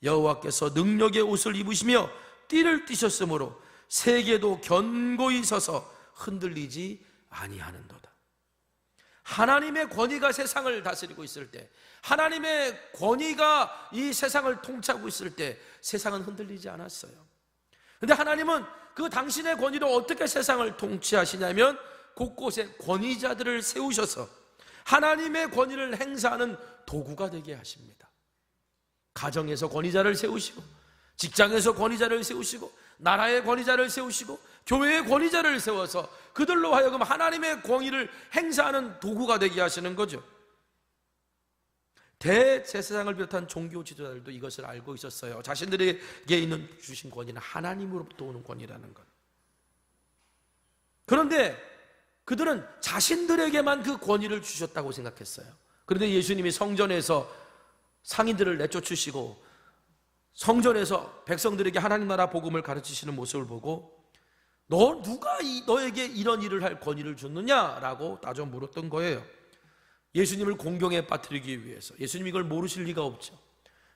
여호와께서 능력의 옷을 입으시며 띠를 띠셨으므로 세계도 견고히 서서 흔들리지 아니하는도다. 하나님의 권위가 세상을 다스리고 있을 때, 하나님의 권위가 이 세상을 통치하고 있을 때 세상은 흔들리지 않았어요. 그런데 하나님은 그 당신의 권위로 어떻게 세상을 통치하시냐면 곳곳에 권위자들을 세우셔서 하나님의 권위를 행사하는 도구가 되게 하십니다. 가정에서 권위자를 세우시고, 직장에서 권위자를 세우시고, 나라의 권위자를 세우시고, 교회의 권위자를 세워서 그들로 하여금 하나님의 권위를 행사하는 도구가 되게 하시는 거죠. 대제사장을 비롯한 종교 지도자들도 이것을 알고 있었어요. 자신들에게 있는 주신 권위는 하나님으로부터 오는 권위라는 것. 그런데 그들은 자신들에게만 그 권위를 주셨다고 생각했어요. 그런데 예수님이 성전에서 상인들을 내쫓으시고 성전에서 백성들에게 하나님 나라 복음을 가르치시는 모습을 보고 누가 너에게 이런 일을 할 권위를 줬느냐라고 따져 물었던 거예요. 예수님을 공경에 빠뜨리기 위해서. 예수님이 이걸 모르실 리가 없죠.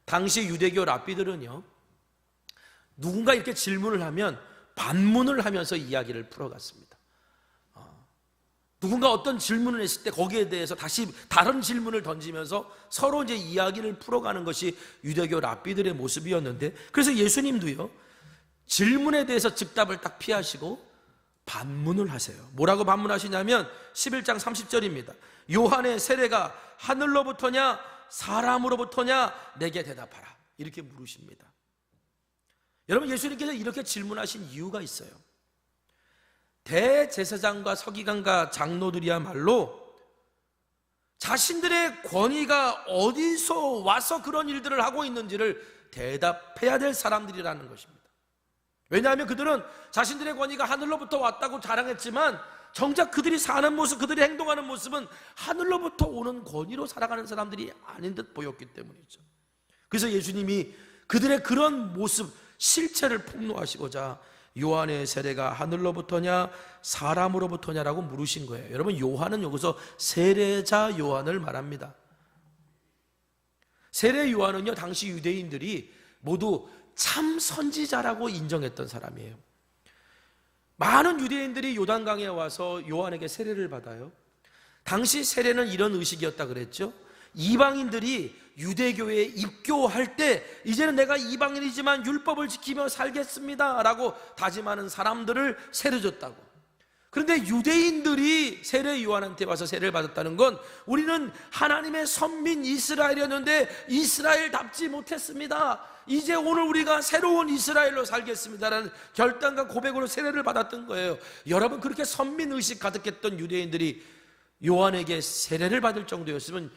당시 유대교 랍비들은요, 누군가 이렇게 질문을 하면 반문을 하면서 이야기를 풀어갔습니다. 누군가 어떤 질문을 했을 때 거기에 대해서 다시 다른 질문을 던지면서 서로 이제 이야기를 풀어가는 것이 유대교 랍비들의 모습이었는데, 그래서 예수님도요, 질문에 대해서 즉답을 딱 피하시고 반문을 하세요. 뭐라고 반문하시냐면 11장 30절입니다. 요한의 세례가 하늘로부터냐 사람으로부터냐 내게 대답하라, 이렇게 물으십니다. 여러분, 예수님께서 이렇게 질문하신 이유가 있어요. 대제사장과 서기관과 장로들이야말로 자신들의 권위가 어디서 와서 그런 일들을 하고 있는지를 대답해야 될 사람들이라는 것입니다. 왜냐하면 그들은 자신들의 권위가 하늘로부터 왔다고 자랑했지만 정작 그들이 사는 모습, 그들이 행동하는 모습은 하늘로부터 오는 권위로 살아가는 사람들이 아닌 듯 보였기 때문이죠. 그래서 예수님이 그들의 그런 모습, 실체를 폭로하시고자 요한의 세례가 하늘로부터냐 사람으로부터냐라고 물으신 거예요. 여러분, 요한은 여기서 세례자 요한을 말합니다. 세례 요한은요, 당시 유대인들이 모두 참 선지자라고 인정했던 사람이에요. 많은 유대인들이 요단강에 와서 요한에게 세례를 받아요. 당시 세례는 이런 의식이었다 그랬죠. 이방인들이 유대교에 입교할 때 이제는 내가 이방인이지만 율법을 지키며 살겠습니다 라고 다짐하는 사람들을 세례 줬다고. 그런데 유대인들이 세례 요한한테 와서 세례를 받았다는 건 우리는 하나님의 선민 이스라엘이었는데 이스라엘답지 못했습니다, 이제 오늘 우리가 새로운 이스라엘로 살겠습니다라는 결단과 고백으로 세례를 받았던 거예요. 여러분, 그렇게 선민의식 가득했던 유대인들이 요한에게 세례를 받을 정도였으면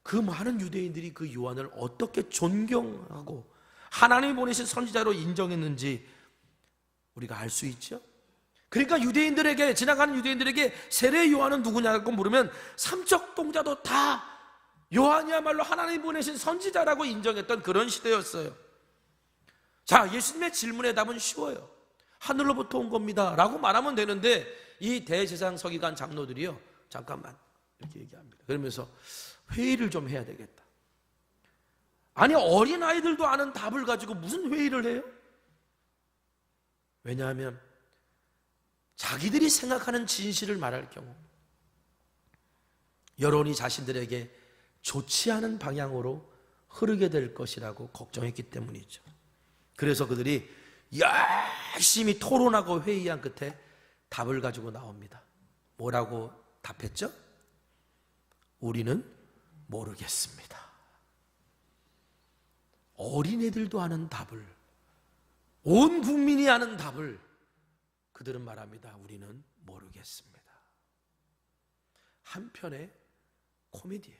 그 많은 유대인들이 그 요한을 어떻게 존경하고 하나님이 보내신 선지자로 인정했는지 우리가 알 수 있죠. 그러니까 유대인들에게, 지나가는 유대인들에게 세례 요한은 누구냐고 물으면 삼척동자도 다 요한이야말로 하나님이 보내신 선지자라고 인정했던 그런 시대였어요. 자, 예수님의 질문의 답은 쉬워요. 하늘로부터 온 겁니다 라고 말하면 되는데, 이 대제사장 서기관 장로들이요, 잠깐만 이렇게 얘기합니다. 그러면서 회의를 좀 해야 되겠다. 아니, 어린아이들도 아는 답을 가지고 무슨 회의를 해요? 왜냐하면 자기들이 생각하는 진실을 말할 경우 여론이 자신들에게 좋지 않은 방향으로 흐르게 될 것이라고 걱정했기 때문이죠. 그래서 그들이 열심히 토론하고 회의한 끝에 답을 가지고 나옵니다. 뭐라고 답했죠? 우리는 모르겠습니다. 어린애들도 아는 답을, 온 국민이 아는 답을 그들은 말합니다. 우리는 모르겠습니다. 한편의 코미디예요.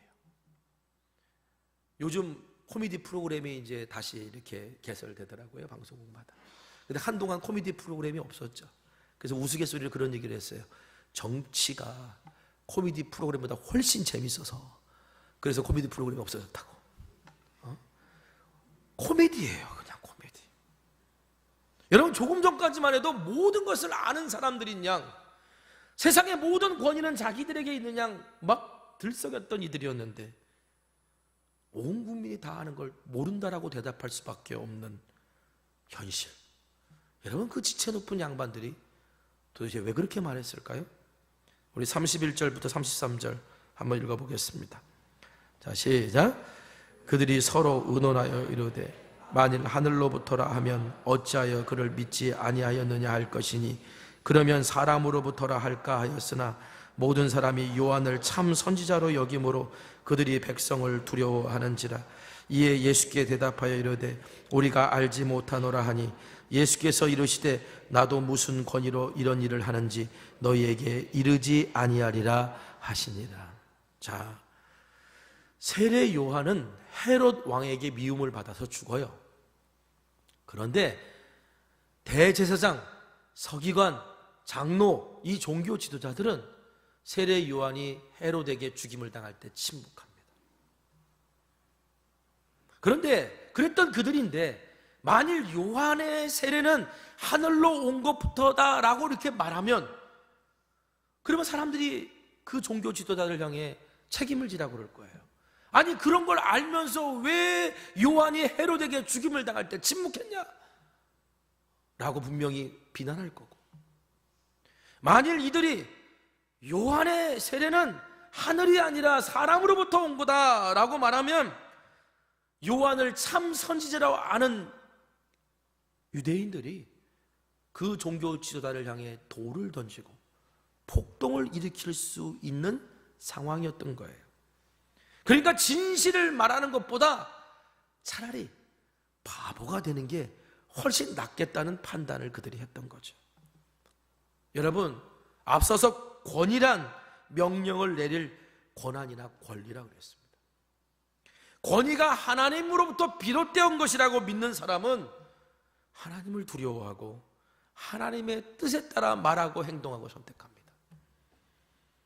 요즘 코미디 프로그램이 이제 다시 이렇게 개설되더라고요, 방송국마다. 근데 한동안 코미디 프로그램이 없었죠. 그래서 우스갯소리로 그런 얘기를 했어요. 정치가 코미디 프로그램보다 훨씬 재밌어서 그래서 코미디 프로그램이 없어졌다고. 코미디예요, 그냥 코미디. 여러분, 조금 전까지만 해도 모든 것을 아는 사람들인 양, 세상의 모든 권위는 자기들에게 있는 양 막 들썩였던 이들이었는데 온 국민이 다 아는 걸 모른다라고 대답할 수밖에 없는 현실. 여러분, 그 지체 높은 양반들이 도대체 왜 그렇게 말했을까요? 우리 31절부터 33절 한번 읽어보겠습니다. 자, 시작. 그들이 서로 의논하여 이르되 만일 하늘로부터라 하면 어찌하여 그를 믿지 아니하였느냐 할 것이니 그러면 사람으로부터라 할까 하였으나 모든 사람이 요한을 참 선지자로 여김으로 그들이 백성을 두려워하는지라. 이에 예수께 대답하여 이르되 우리가 알지 못하노라 하니 예수께서 이르시되 나도 무슨 권위로 이런 일을 하는지 너희에게 이르지 아니하리라 하시니라. 자, 세례 요한은 헤롯 왕에게 미움을 받아서 죽어요. 그런데 대제사장, 서기관, 장로, 이 종교 지도자들은 세례 요한이 헤롯에게 죽임을 당할 때 침묵합니다. 그런데 그랬던 그들인데 만일 요한의 세례는 하늘로 온 것부터다라고 이렇게 말하면 그러면 사람들이 그 종교 지도자를 향해 책임을 지라고 그럴 거예요. 아니, 그런 걸 알면서 왜 요한이 헤롯에게 죽임을 당할 때 침묵했냐? 라고 분명히 비난할 거고, 만일 이들이 요한의 세례는 하늘이 아니라 사람으로부터 온 거다라고 말하면 요한을 참 선지자라고 아는 유대인들이 그 종교 지도자를 향해 돌을 던지고 폭동을 일으킬 수 있는 상황이었던 거예요. 그러니까 진실을 말하는 것보다 차라리 바보가 되는 게 훨씬 낫겠다는 판단을 그들이 했던 거죠. 여러분, 앞서서 권위란 명령을 내릴 권한이나 권리라고 그랬습니다. 권위가 하나님으로부터 비롯되어 것이라고 믿는 사람은 하나님을 두려워하고 하나님의 뜻에 따라 말하고 행동하고 선택합니다.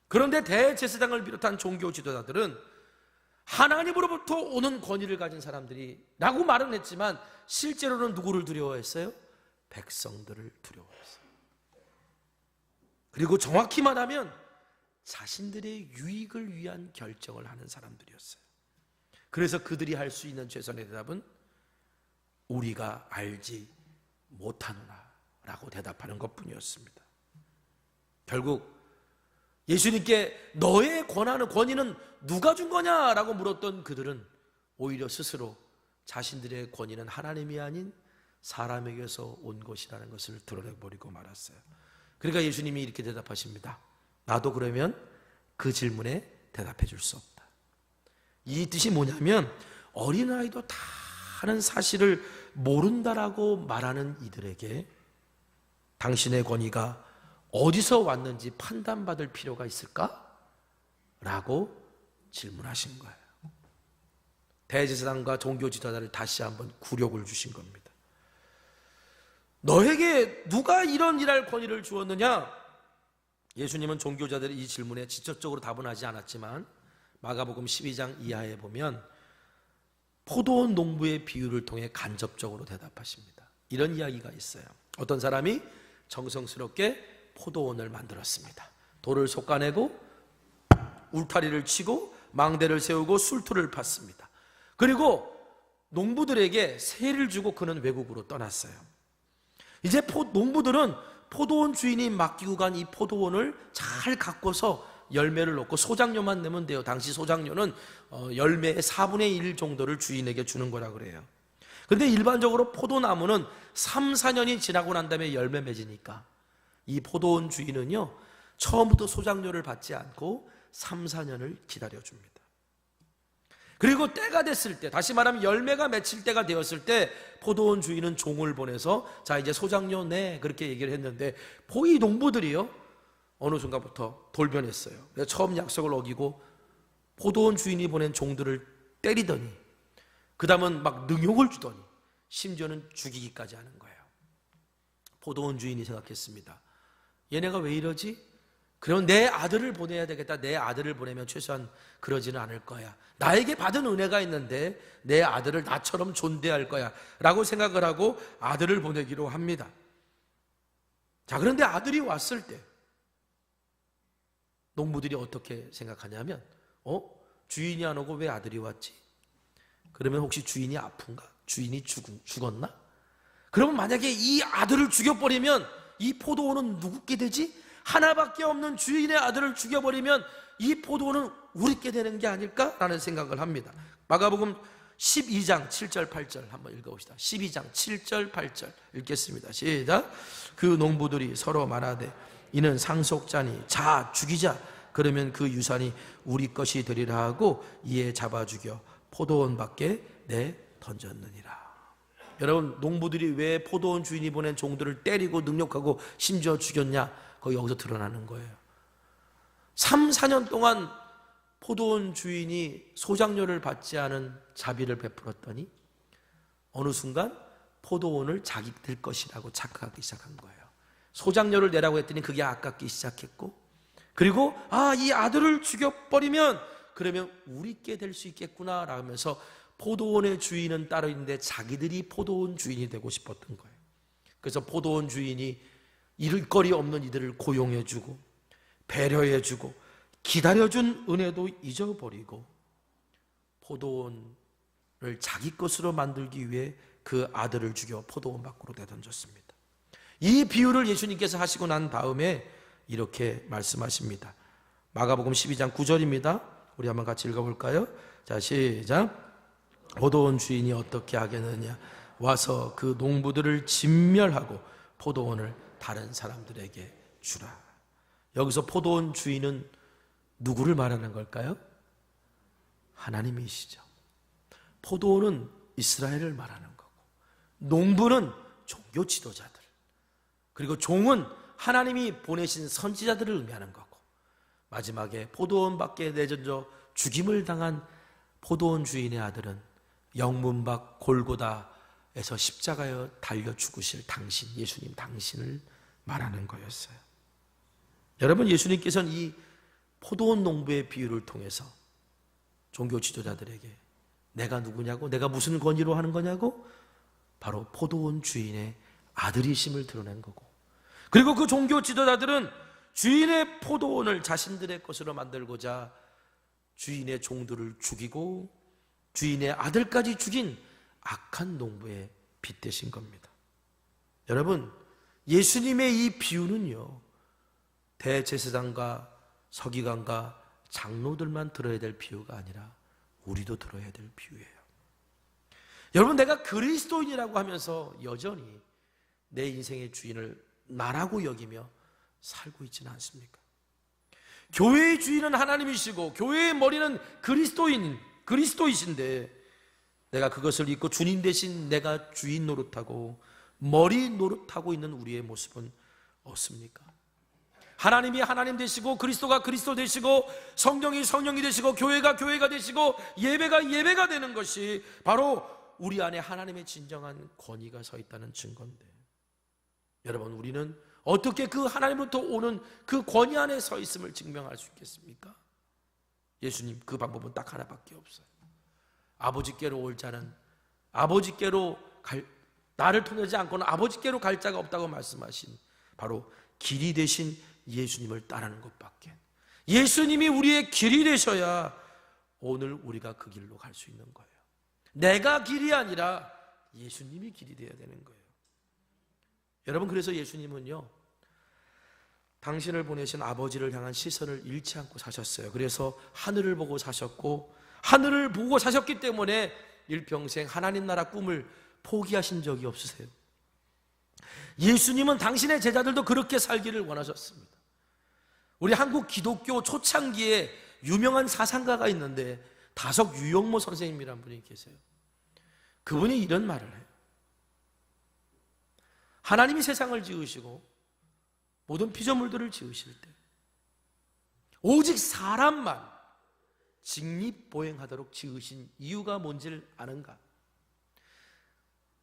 그런데 대제사장을 비롯한 종교 지도자들은 하나님으로부터 오는 권위를 가진 사람들이라고 말은 했지만 실제로는 누구를 두려워했어요? 백성들을 두려워했어요. 그리고 정확히 말하면 자신들의 유익을 위한 결정을 하는 사람들이었어요. 그래서 그들이 할 수 있는 최선의 대답은 우리가 알지 못하노라 라고 대답하는 것뿐이었습니다. 결국 예수님께 너의 권위는 누가 준 거냐라고 물었던 그들은 오히려 스스로 자신들의 권위는 하나님이 아닌 사람에게서 온 것이라는 것을 드러내버리고 말았어요. 그러니까 예수님이 이렇게 대답하십니다. 나도 그러면 그 질문에 대답해 줄 수 없다. 이 뜻이 뭐냐면 어린아이도 다 하는 사실을 모른다라고 말하는 이들에게 당신의 권위가 어디서 왔는지 판단받을 필요가 있을까? 라고 질문하신 거예요. 대제사장과 종교 지도자를 다시 한번 굴욕을 주신 겁니다. 너에게 누가 이런 일할 권위를 주었느냐? 예수님은 종교자들의 이 질문에 직접적으로 답은 하지 않았지만 마가복음 12장 이하에 보면 포도원 농부의 비유를 통해 간접적으로 대답하십니다. 이런 이야기가 있어요. 어떤 사람이 정성스럽게 포도원을 만들었습니다. 돌을 솎아내고 울타리를 치고 망대를 세우고 술토를 팠습니다. 그리고 농부들에게 세를 주고 그는 외국으로 떠났어요. 이제 농부들은 포도원 주인이 맡기고 간 이 포도원을 잘 가꿔서 열매를 놓고 소장료만 내면 돼요. 당시 소장료는 열매의 4분의 1 정도를 주인에게 주는 거라 그래요. 그런데 일반적으로 포도나무는 3, 4년이 지나고 난 다음에 열매 맺으니까 이 포도원 주인은요 처음부터 소장료를 받지 않고 3, 4년을 기다려줍니다. 그리고 때가 됐을 때, 다시 말하면 열매가 맺힐 때가 되었을 때 포도원 주인은 종을 보내서 자 이제 소장료 내 그렇게 얘기를 했는데 이 농부들이요 어느 순간부터 돌변했어요. 그래서 처음 약속을 어기고 포도원 주인이 보낸 종들을 때리더니 그 다음은 막 능욕을 주더니 심지어는 죽이기까지 하는 거예요. 포도원 주인이 생각했습니다. 얘네가 왜 이러지? 그럼 내 아들을 보내야 되겠다. 내 아들을 보내면 최소한 그러지는 않을 거야. 나에게 받은 은혜가 있는데 내 아들을 나처럼 존대할 거야 라고 생각을 하고 아들을 보내기로 합니다. 자, 그런데 아들이 왔을 때 농부들이 어떻게 생각하냐면 주인이 안 오고 왜 아들이 왔지? 그러면 혹시 주인이 아픈가? 주인이 죽었나? 그러면 만약에 이 아들을 죽여버리면 이 포도원은 누구께 되지? 하나밖에 없는 주인의 아들을 죽여버리면 이 포도원은 우리께 되는 게 아닐까라는 생각을 합니다. 마가복음 12장 7절 8절 한번 읽어봅시다. 12장 7절 8절 읽겠습니다. 시작. 그 농부들이 서로 말하되 이는 상속자니 자 죽이자. 그러면 그 유산이 우리 것이 되리라 하고 이에 잡아 죽여 포도원 밖에 내 던졌느니라. 여러분, 농부들이 왜 포도원 주인이 보낸 종들을 때리고 능욕하고 심지어 죽였냐? 거기 여기서 드러나는 거예요. 3, 4년 동안 포도원 주인이 소장료를 받지 않은 자비를 베풀었더니 어느 순간 포도원을 자기들 것이라고 착각하기 시작한 거예요. 소장료를 내라고 했더니 그게 아깝기 시작했고, 그리고 이 아들을 죽여버리면 그러면 우리께 될 수 있겠구나 라면서 포도원의 주인은 따로 있는데 자기들이 포도원 주인이 되고 싶었던 거예요. 그래서 포도원 주인이 이를 없는 이들을 고용해주고 배려해주고 기다려준 은혜도 잊어버리고 포도원을 자기 것으로 만들기 위해 그 아들을 죽여 포도원 밖으로 내던졌습니다. 이 비유를 예수님께서 하시고 난 다음에 이렇게 말씀하십니다. 마가복음 12장 9절입니다. 우리 한번 같이 읽어볼까요? 자, 시작. 포도원 주인이 어떻게 하겠느냐? 와서 그 농부들을 진멸하고 포도원을 다른 사람들에게 주라. 여기서 포도원 주인은 누구를 말하는 걸까요? 하나님이시죠. 포도원은 이스라엘을 말하는 거고, 농부는 종교 지도자들, 그리고 종은 하나님이 보내신 선지자들을 의미하는 거고, 마지막에 포도원 밖에 내던져 죽임을 당한 포도원 주인의 아들은 영문 밖 골고다에서 십자가에 달려 죽으실 당신, 예수님 당신을 말하는 거였어요. 여러분, 예수님께서는 이 포도원 농부의 비유를 통해서 종교 지도자들에게 내가 누구냐고, 내가 무슨 권위로 하는 거냐고, 바로 포도원 주인의 아들이심을 드러낸 거고, 그리고 그 종교 지도자들은 주인의 포도원을 자신들의 것으로 만들고자 주인의 종들을 죽이고 주인의 아들까지 죽인 악한 농부의 빗대신 겁니다. 여러분, 예수님의 이 비유는요, 대제사장과 서기관과 장로들만 들어야 될 비유가 아니라 우리도 들어야 될 비유예요. 여러분, 내가 그리스도인이라고 하면서 여전히 내 인생의 주인을 나라고 여기며 살고 있지는 않습니까? 교회의 주인은 하나님이시고 교회의 머리는 그리스도이신데 내가 그것을 잊고 주님 대신 내가 주인 노릇하고 머리 노릇하고 있는 우리의 모습은 없습니까? 하나님이 하나님 되시고 그리스도가 그리스도 되시고 성령이 성령이 되시고 교회가 교회가 되시고 예배가 예배가 되는 것이 바로 우리 안에 하나님의 진정한 권위가 서 있다는 증거인데, 여러분, 우리는 어떻게 그 하나님으로부터 오는 그 권위 안에 서 있음을 증명할 수 있겠습니까? 예수님, 그 방법은 딱 하나밖에 없어요. 아버지께로 올 자는 아버지께로 나를 통하지 않고는 아버지께로 갈 자가 없다고 말씀하신 바로 길이 되신 예수님을 따르는 것밖에. 예수님이 우리의 길이 되셔야 오늘 우리가 그 길로 갈 수 있는 거예요. 내가 길이 아니라 예수님이 길이 되어야 되는 거예요. 여러분, 그래서 예수님은요, 당신을 보내신 아버지를 향한 시선을 잃지 않고 사셨어요. 그래서 하늘을 보고 사셨고, 하늘을 보고 사셨기 때문에 일평생 하나님 나라 꿈을 포기하신 적이 없으세요. 예수님은 당신의 제자들도 그렇게 살기를 원하셨습니다. 우리 한국 기독교 초창기에 유명한 사상가가 있는데 다석 유영모 선생님이라는 분이 계세요. 그분이 이런 말을 해요. 하나님이 세상을 지으시고 모든 피조물들을 지으실 때 오직 사람만 직립보행하도록 지으신 이유가 뭔지를 아는가?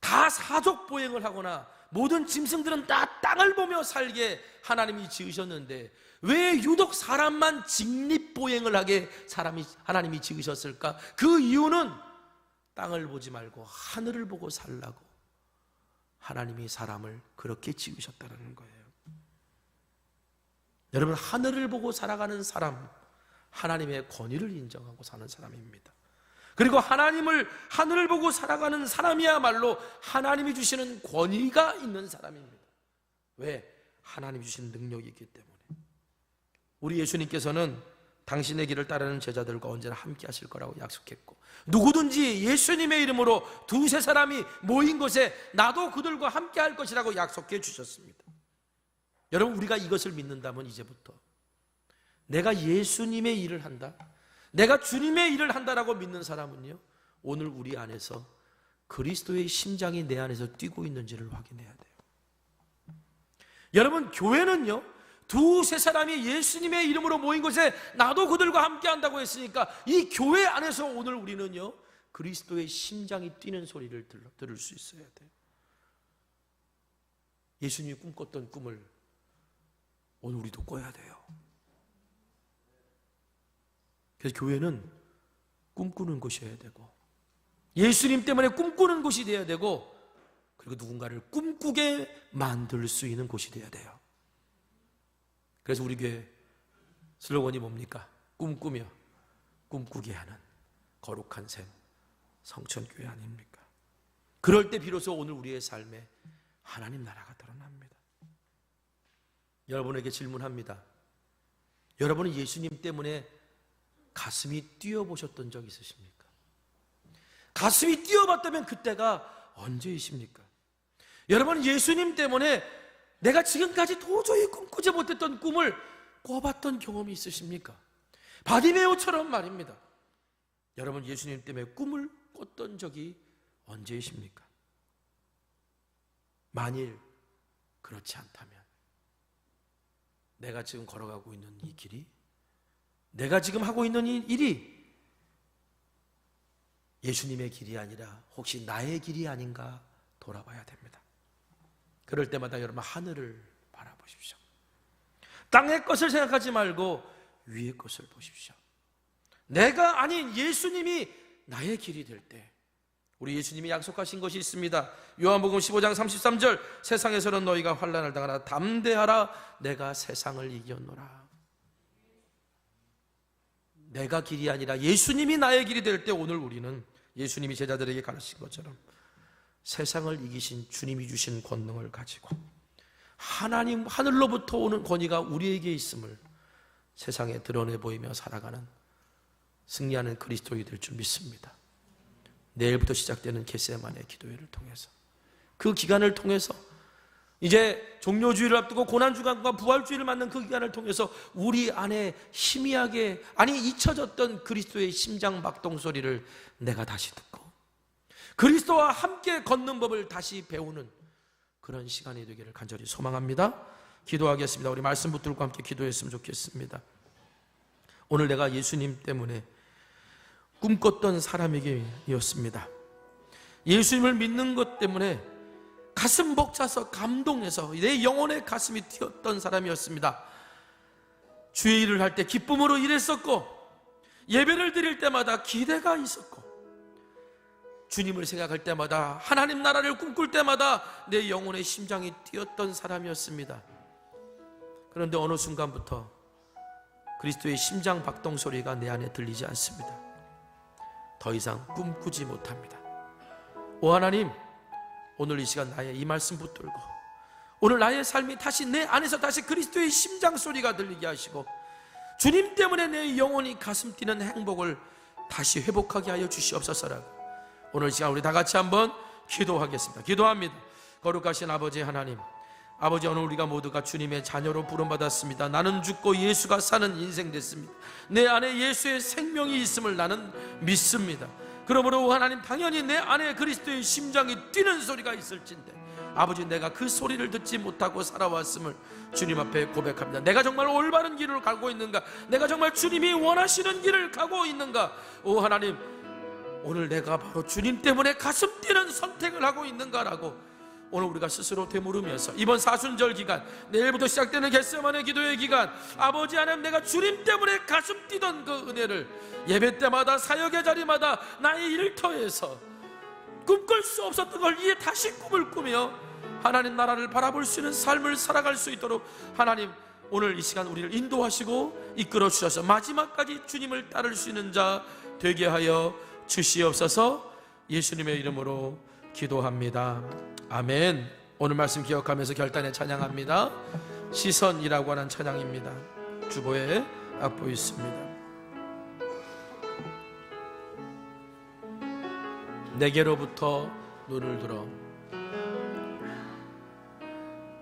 다 사족보행을 하거나 모든 짐승들은 다 땅을 보며 살게 하나님이 지으셨는데 왜 유독 사람만 직립보행을 하게 하나님이 지으셨을까? 그 이유는 땅을 보지 말고 하늘을 보고 살라고 하나님이 사람을 그렇게 지으셨다는 거예요. 여러분, 하늘을 보고 살아가는 사람, 하나님의 권위를 인정하고 사는 사람입니다. 그리고 하늘을 보고 살아가는 사람이야말로 하나님이 주시는 권위가 있는 사람입니다. 왜? 하나님이 주시는 능력이 있기 때문에. 우리 예수님께서는 당신의 길을 따르는 제자들과 언제나 함께 하실 거라고 약속했고, 누구든지 예수님의 이름으로 두세 사람이 모인 곳에 나도 그들과 함께 할 것이라고 약속해 주셨습니다. 여러분, 우리가 이것을 믿는다면 이제부터 내가 예수님의 일을 한다, 내가 주님의 일을 한다라고 믿는 사람은요, 오늘 우리 안에서 그리스도의 심장이 내 안에서 뛰고 있는지를 확인해야 돼요. 여러분, 교회는요, 두세 사람이 예수님의 이름으로 모인 곳에 나도 그들과 함께 한다고 했으니까 이 교회 안에서 오늘 우리는요, 그리스도의 심장이 뛰는 소리를 들을 수 있어야 돼요. 예수님이 꿈꿨던 꿈을 오늘 우리도 꿔야 돼요. 그래서 교회는 꿈꾸는 곳이어야 되고, 예수님 때문에 꿈꾸는 곳이 되어야 되고, 그리고 누군가를 꿈꾸게 만들 수 있는 곳이 되어야 돼요. 그래서 우리 교회 슬로건이 뭡니까? 꿈꾸며 꿈꾸게 하는 거룩한 샘 성천교회 아닙니까? 그럴 때 비로소 오늘 우리의 삶에 하나님 나라가 드러납니다. 여러분에게 질문합니다. 여러분은 예수님 때문에 가슴이 뛰어보셨던 적 있으십니까? 가슴이 뛰어봤다면 그때가 언제이십니까? 여러분, 예수님 때문에 내가 지금까지 도저히 꿈꾸지 못했던 꿈을 꿔봤던 경험이 있으십니까? 바디메오처럼 말입니다. 여러분, 예수님 때문에 꿈을 꿨던 적이 언제이십니까? 만일 그렇지 않다면 내가 지금 걸어가고 있는 이 길이, 내가 지금 하고 있는 이 일이 예수님의 길이 아니라 혹시 나의 길이 아닌가 돌아봐야 됩니다. 그럴 때마다 여러분, 하늘을 바라보십시오. 땅의 것을 생각하지 말고 위의 것을 보십시오. 내가 아닌 예수님이 나의 길이 될 때, 우리 예수님이 약속하신 것이 있습니다. 요한복음 15장 33절, 세상에서는 너희가 환난을 당하나 담대하라, 내가 세상을 이겼노라. 내가 길이 아니라 예수님이 나의 길이 될 때, 오늘 우리는 예수님이 제자들에게 가르친 것처럼 세상을 이기신 주님이 주신 권능을 가지고 하나님, 하늘로부터 오는 권위가 우리에게 있음을 세상에 드러내 보이며 살아가는, 승리하는 그리스도인이 될 줄 믿습니다. 내일부터 시작되는 겟세마네 기도회를 통해서, 그 기간을 통해서, 이제 종료주의를 앞두고 고난주간과 부활주의를 맞는 그 기간을 통해서 우리 안에 희미하게, 아니 잊혀졌던 그리스도의 심장 박동 소리를 내가 다시 듣고 그리스도와 함께 걷는 법을 다시 배우는 그런 시간이 되기를 간절히 소망합니다. 기도하겠습니다. 우리 말씀 붙들고 함께 기도했으면 좋겠습니다. 오늘 내가 예수님 때문에 꿈꿨던 사람이었습니다. 예수님을 믿는 것 때문에 가슴 벅차서 감동해서 내 영혼의 가슴이 뛰었던 사람이었습니다. 주의 일을 할 때 기쁨으로 일했었고, 예배를 드릴 때마다 기대가 있었고, 주님을 생각할 때마다, 하나님 나라를 꿈꿀 때마다 내 영혼의 심장이 뛰었던 사람이었습니다. 그런데 어느 순간부터 그리스도의 심장 박동 소리가 내 안에 들리지 않습니다. 더 이상 꿈꾸지 못합니다. 오 하나님, 오늘 이 시간 나의 이 말씀 붙들고 오늘 나의 삶이 다시 내 안에서 다시 그리스도의 심장 소리가 들리게 하시고, 주님 때문에 내 영혼이 가슴 뛰는 행복을 다시 회복하게 하여 주시옵소서라고 오늘 시간 우리 다 같이 한번 기도하겠습니다. 기도합니다. 거룩하신 아버지 하나님, 아버지, 오늘 우리가 모두가 주님의 자녀로 부름받았습니다. 나는 죽고 예수가 사는 인생 됐습니다. 내 안에 예수의 생명이 있음을 나는 믿습니다. 그러므로 하나님, 당연히 내 안에 그리스도의 심장이 뛰는 소리가 있을진데, 아버지, 내가 그 소리를 듣지 못하고 살아왔음을 주님 앞에 고백합니다. 내가 정말 올바른 길을 가고 있는가? 내가 정말 주님이 원하시는 길을 가고 있는가? 오 하나님, 오늘 내가 바로 주님 때문에 가슴 뛰는 선택을 하고 있는가라고 오늘 우리가 스스로 되물으면서, 이번 사순절 기간, 내일부터 시작되는 겟세마네 기도의 기간, 아버지 하나님, 내가 주님 때문에 가슴 뛰던 그 은혜를 예배 때마다, 사역의 자리마다, 나의 일터에서 꿈꿀 수 없었던 걸 이제 다시 꿈을 꾸며 하나님 나라를 바라볼 수 있는 삶을 살아갈 수 있도록 하나님, 오늘 이 시간 우리를 인도하시고 이끌어 주셔서 마지막까지 주님을 따를 수 있는 자 되게 하여 주시옵소서. 예수님의 이름으로 기도합니다. 아멘. 오늘 말씀 기억하면서 결단에 찬양합니다. 시선이라고 하는 찬양입니다. 주보에 악보 있습니다. 내게로부터 눈을 들어,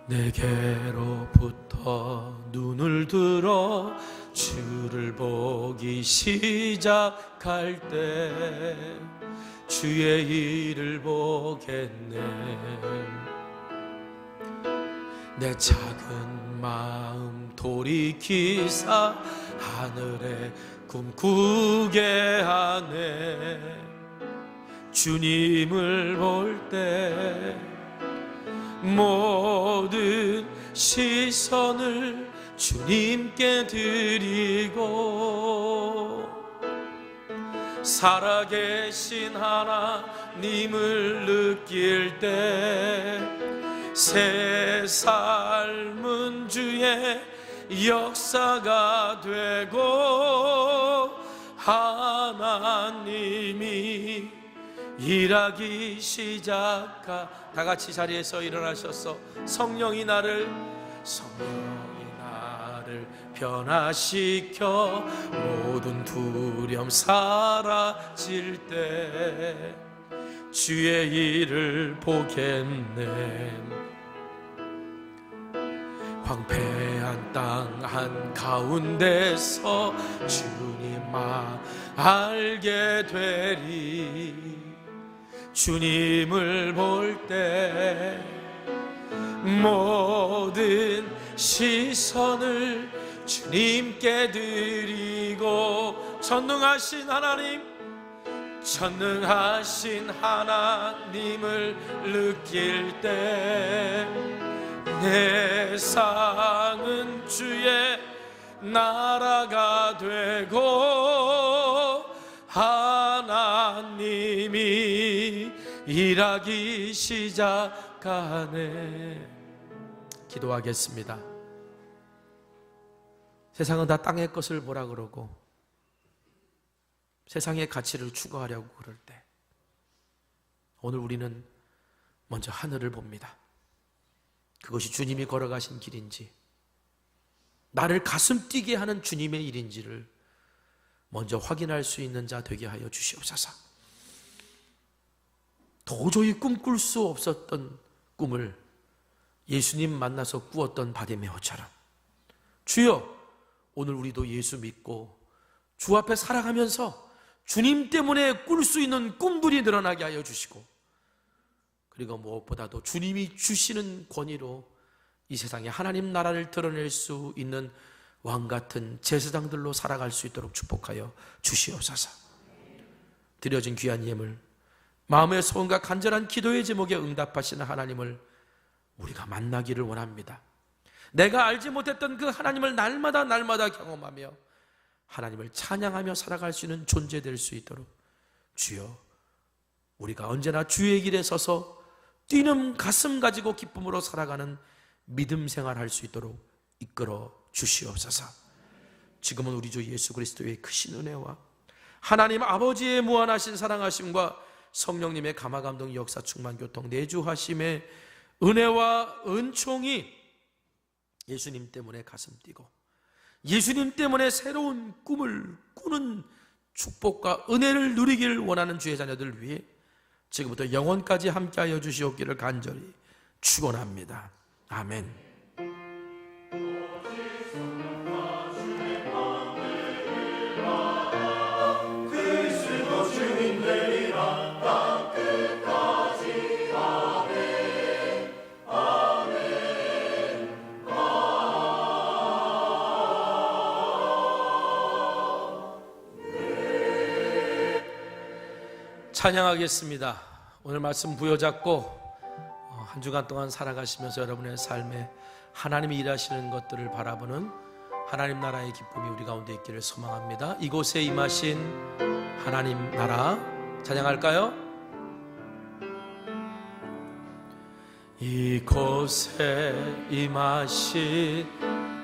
내게로부터 눈을 들어 주를 보기 시작할 때 주의 일을 보겠네. 내 작은 마음 돌이키사 하늘에 꿈꾸게 하네. 주님을 볼 때 모든 시선을 주님께 드리고, 살아계신 하나님을 느낄 때 새 삶은 주의 역사가 되고, 하나님이 일하기 다 같이 자리에서 일어나셔서 성령이 나를 나를 변화시켜 모든 두려움 사라질 때 주의 일을 보겠네. 황폐한 땅 한가운데서 주님만 알게 되리. 주님을 볼 때 모든 시선을 주님께 드리고 전능하신 하나님을 느낄 때 내 상은 주의 나라가 되고 하나님이 일하기 시작하네. 기도하겠습니다. 세상은 다 땅의 것을 보라 그러고 세상의 가치를 추구하려고 그럴 때 오늘 우리는 먼저 하늘을 봅니다. 그것이 주님이 걸어가신 길인지 나를 가슴 뛰게 하는 주님의 일인지를 먼저 확인할 수 있는 자 되게 하여 주시옵소서. 도저히 꿈꿀 수 없었던 꿈을 예수님 만나서 꾸었던 바디메오처럼 주여, 오늘 우리도 예수 믿고 주 앞에 살아가면서 주님 때문에 꿀 수 있는 꿈들이 늘어나게 하여 주시고, 그리고 무엇보다도 주님이 주시는 권위로 이 세상에 하나님 나라를 드러낼 수 있는 왕같은 제사장들로 살아갈 수 있도록 축복하여 주시옵소서. 드려진 귀한 예물, 마음의 소원과 간절한 기도의 제목에 응답하시는 하나님을 우리가 만나기를 원합니다. 내가 알지 못했던 그 하나님을 날마다 경험하며 하나님을 찬양하며 살아갈 수 있는 존재 될 수 있도록 주여, 우리가 언제나 주의 길에 서서 뛰는 가슴 가지고 기쁨으로 살아가는 믿음 생활할 수 있도록 이끌어 주시옵소서. 지금은 우리 주 예수 그리스도의 크신 은혜와 하나님 아버지의 무한하신 사랑하심과 성령님의 감화감동 역사 충만 교통 내주하심의 은혜와 은총이 예수님 때문에 가슴 뛰고 예수님 때문에 새로운 꿈을 꾸는 축복과 은혜를 누리기를 원하는 주의 자녀들 위해 지금부터 영원까지 함께하여 주시옵기를 간절히 축원합니다. 아멘. 찬양하겠습니다. 오늘 말씀 부여잡고 한 주간 동안 살아가시면서 여러분의 삶에 하나님이 일하시는 것들을 바라보는 하나님 나라의 기쁨이 우리 가운데 있기를 소망합니다. 이곳에 임하신 하나님 나라 찬양할까요? 이곳에 임하신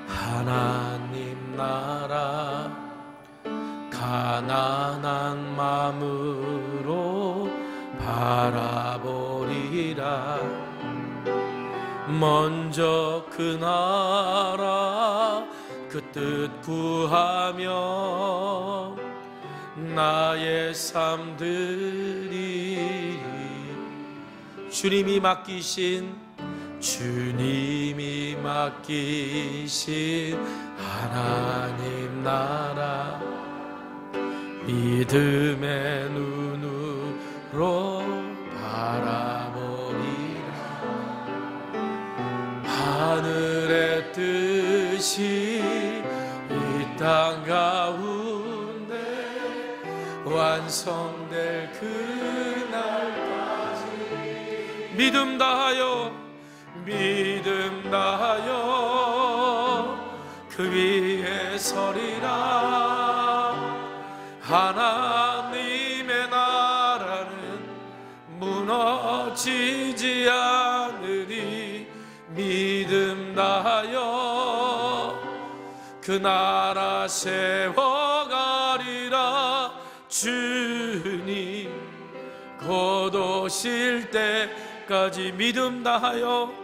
하나님 나라 가난한 마음으로 바라보리라. 먼저 그 나라 그 뜻 구하며 나의 삶 드리리. 주님이 맡기신 하나님 나라 믿음의 눈으로 바라보리라. 하늘의 뜻이 이 땅 가운데 완성될 그날까지 믿음 다하여 그 위에 서리라. 하나님의 나라는 무너지지 않으리. 믿음 다하여 그 나라 세워가리라. 주님 곧 오실 때까지 믿음 다하여